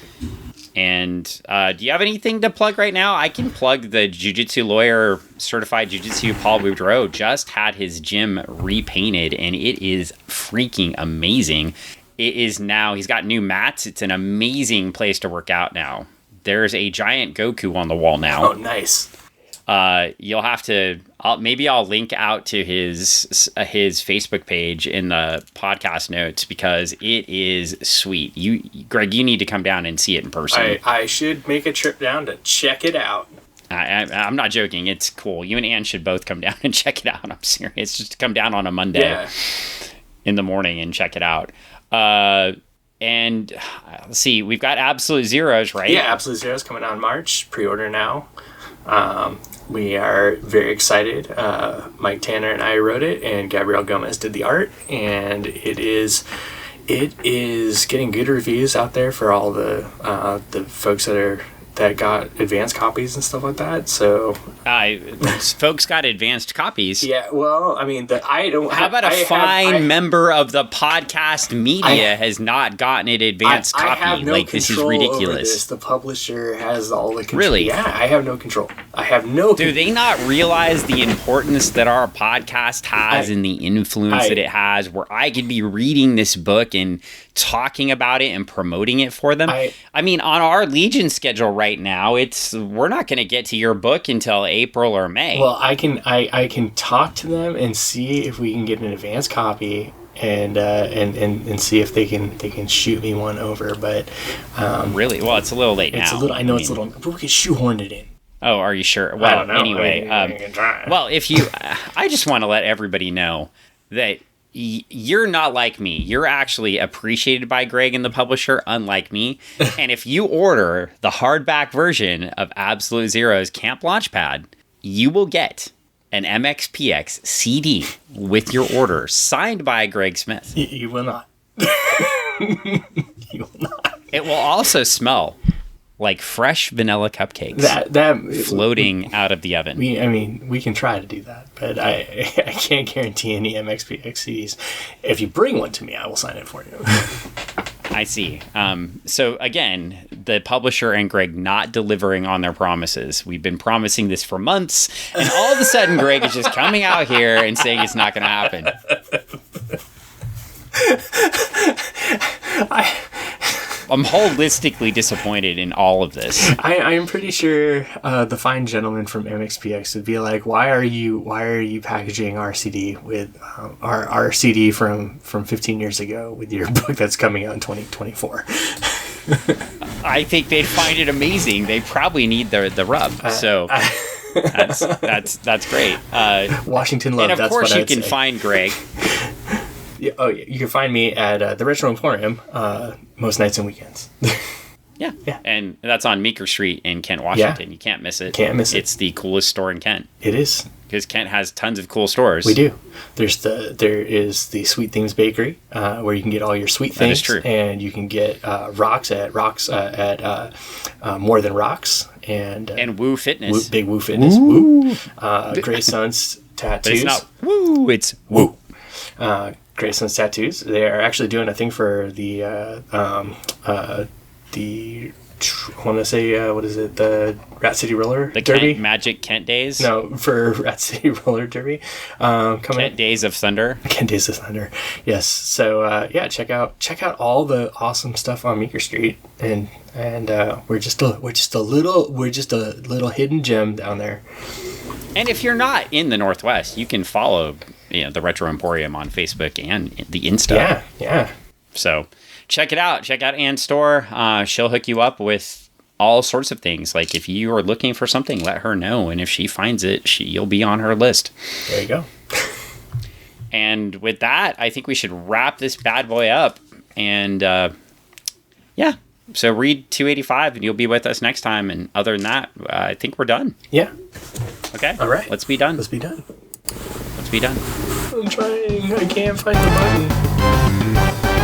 And do you have anything to plug right now? I can plug the Jiu-Jitsu lawyer, certified Jiu-Jitsu Paul Boudreau just had his gym repainted, and it is freaking amazing. It is now, he's got new mats. It's an amazing place to work out now. There's a giant Goku on the wall now. Oh, nice. You'll have to... I'll link out to his Facebook page in the podcast notes because it is sweet. Greg, you need to come down and see it in person. I should make a trip down to check it out. I'm not joking. It's cool. You and Ann should both come down and check it out. I'm serious. Just come down on a Monday in the morning and check it out. And let's see, we've got Absolute Zeros, right? Yeah, Absolute Zeros coming out in March. Pre-order now. We are very excited. Mike Tanner and I wrote it, and Gabrielle Gomez did the art, and it is getting good reviews out there for all the folks that got advanced copies and stuff like that. So, folks got advanced copies. Yeah, well, I mean, How about a fine member of the podcast media has not gotten an advanced copy? I have no control. This is ridiculous. Over this. The publisher has all the control. Really? Yeah, I have no control. Do they not realize the importance that our podcast has and the influence that it has, where I could be reading this book and talking about it and promoting it for them? I mean, on our Legion schedule right now, we're not going to get to your book until April or May. Well, I can talk to them and see if we can get an advanced copy and see if they can shoot me one over. But really, well, it's a little late now. I know it's a little, but we can shoehorn it in. Oh, are you sure? Well, anyway, well, I just want to let everybody know that you're not like me. You're actually appreciated by Greg and the publisher, unlike me. And if you order the hardback version of Absolute Zero's Camp Launchpad, you will get an MXPX CD with your order signed by Greg Smith. You will not. You will not. It will also smell like fresh vanilla cupcakes that floating out of the oven. We can try to do that, but I can't guarantee any MXPX CDs. If you bring one to me, I will sign it for you. I see. So again, the publisher and Greg not delivering on their promises. We've been promising this for months, and all of a sudden Greg is just coming out here and saying it's not going to happen. I'm holistically disappointed in all of this. I am pretty sure the fine gentleman from MXPX would be like, "Why are you packaging our CD with our CD from 15 years ago with your book that's coming out in 2024?" I think they'd find it amazing. They probably need the rub. So that's great. Washington love. And of that's course what you I'd can say. find Greg. Yeah, you can find me at the Retro Emporium most nights and weekends. Yeah. Yeah. And that's on Meeker Street in Kent, Washington. Yeah. You can't miss it. Can't miss it. It's the coolest store in Kent. It is. Because Kent has tons of cool stores. We do. There is the Sweet Things Bakery, where you can get all your sweet things. That is true. And you can get rocks at More Than Rocks. And Woo Fitness. Big Woo Fitness. Woo. Gray Sun's Tattoos. But it's not woo, it's woo. Gray Sun's Tattoos. They are actually doing a thing for the I want to say, what is it? The Rat City Roller Derby? Magic Kent Days? No, for Rat City Roller Derby. Kent Days of Thunder? Kent Days of Thunder, yes. So, check out all the awesome stuff on Meeker Street. And we're just a little hidden gem down there. And if you're not in the Northwest, you can follow the Retro Emporium on Facebook and the Insta. Yeah. So check it out. Check out Anne's store. She'll hook you up with all sorts of things. Like if you are looking for something, let her know. And if she finds it, you'll be on her list. There you go. And with that, I think we should wrap this bad boy up. And so read 285 and you'll be with us next time. And other than that, I think we're done. Yeah. Okay. All right. Let's be done. Let's be done. Let's be done. I'm trying. I can't find the button.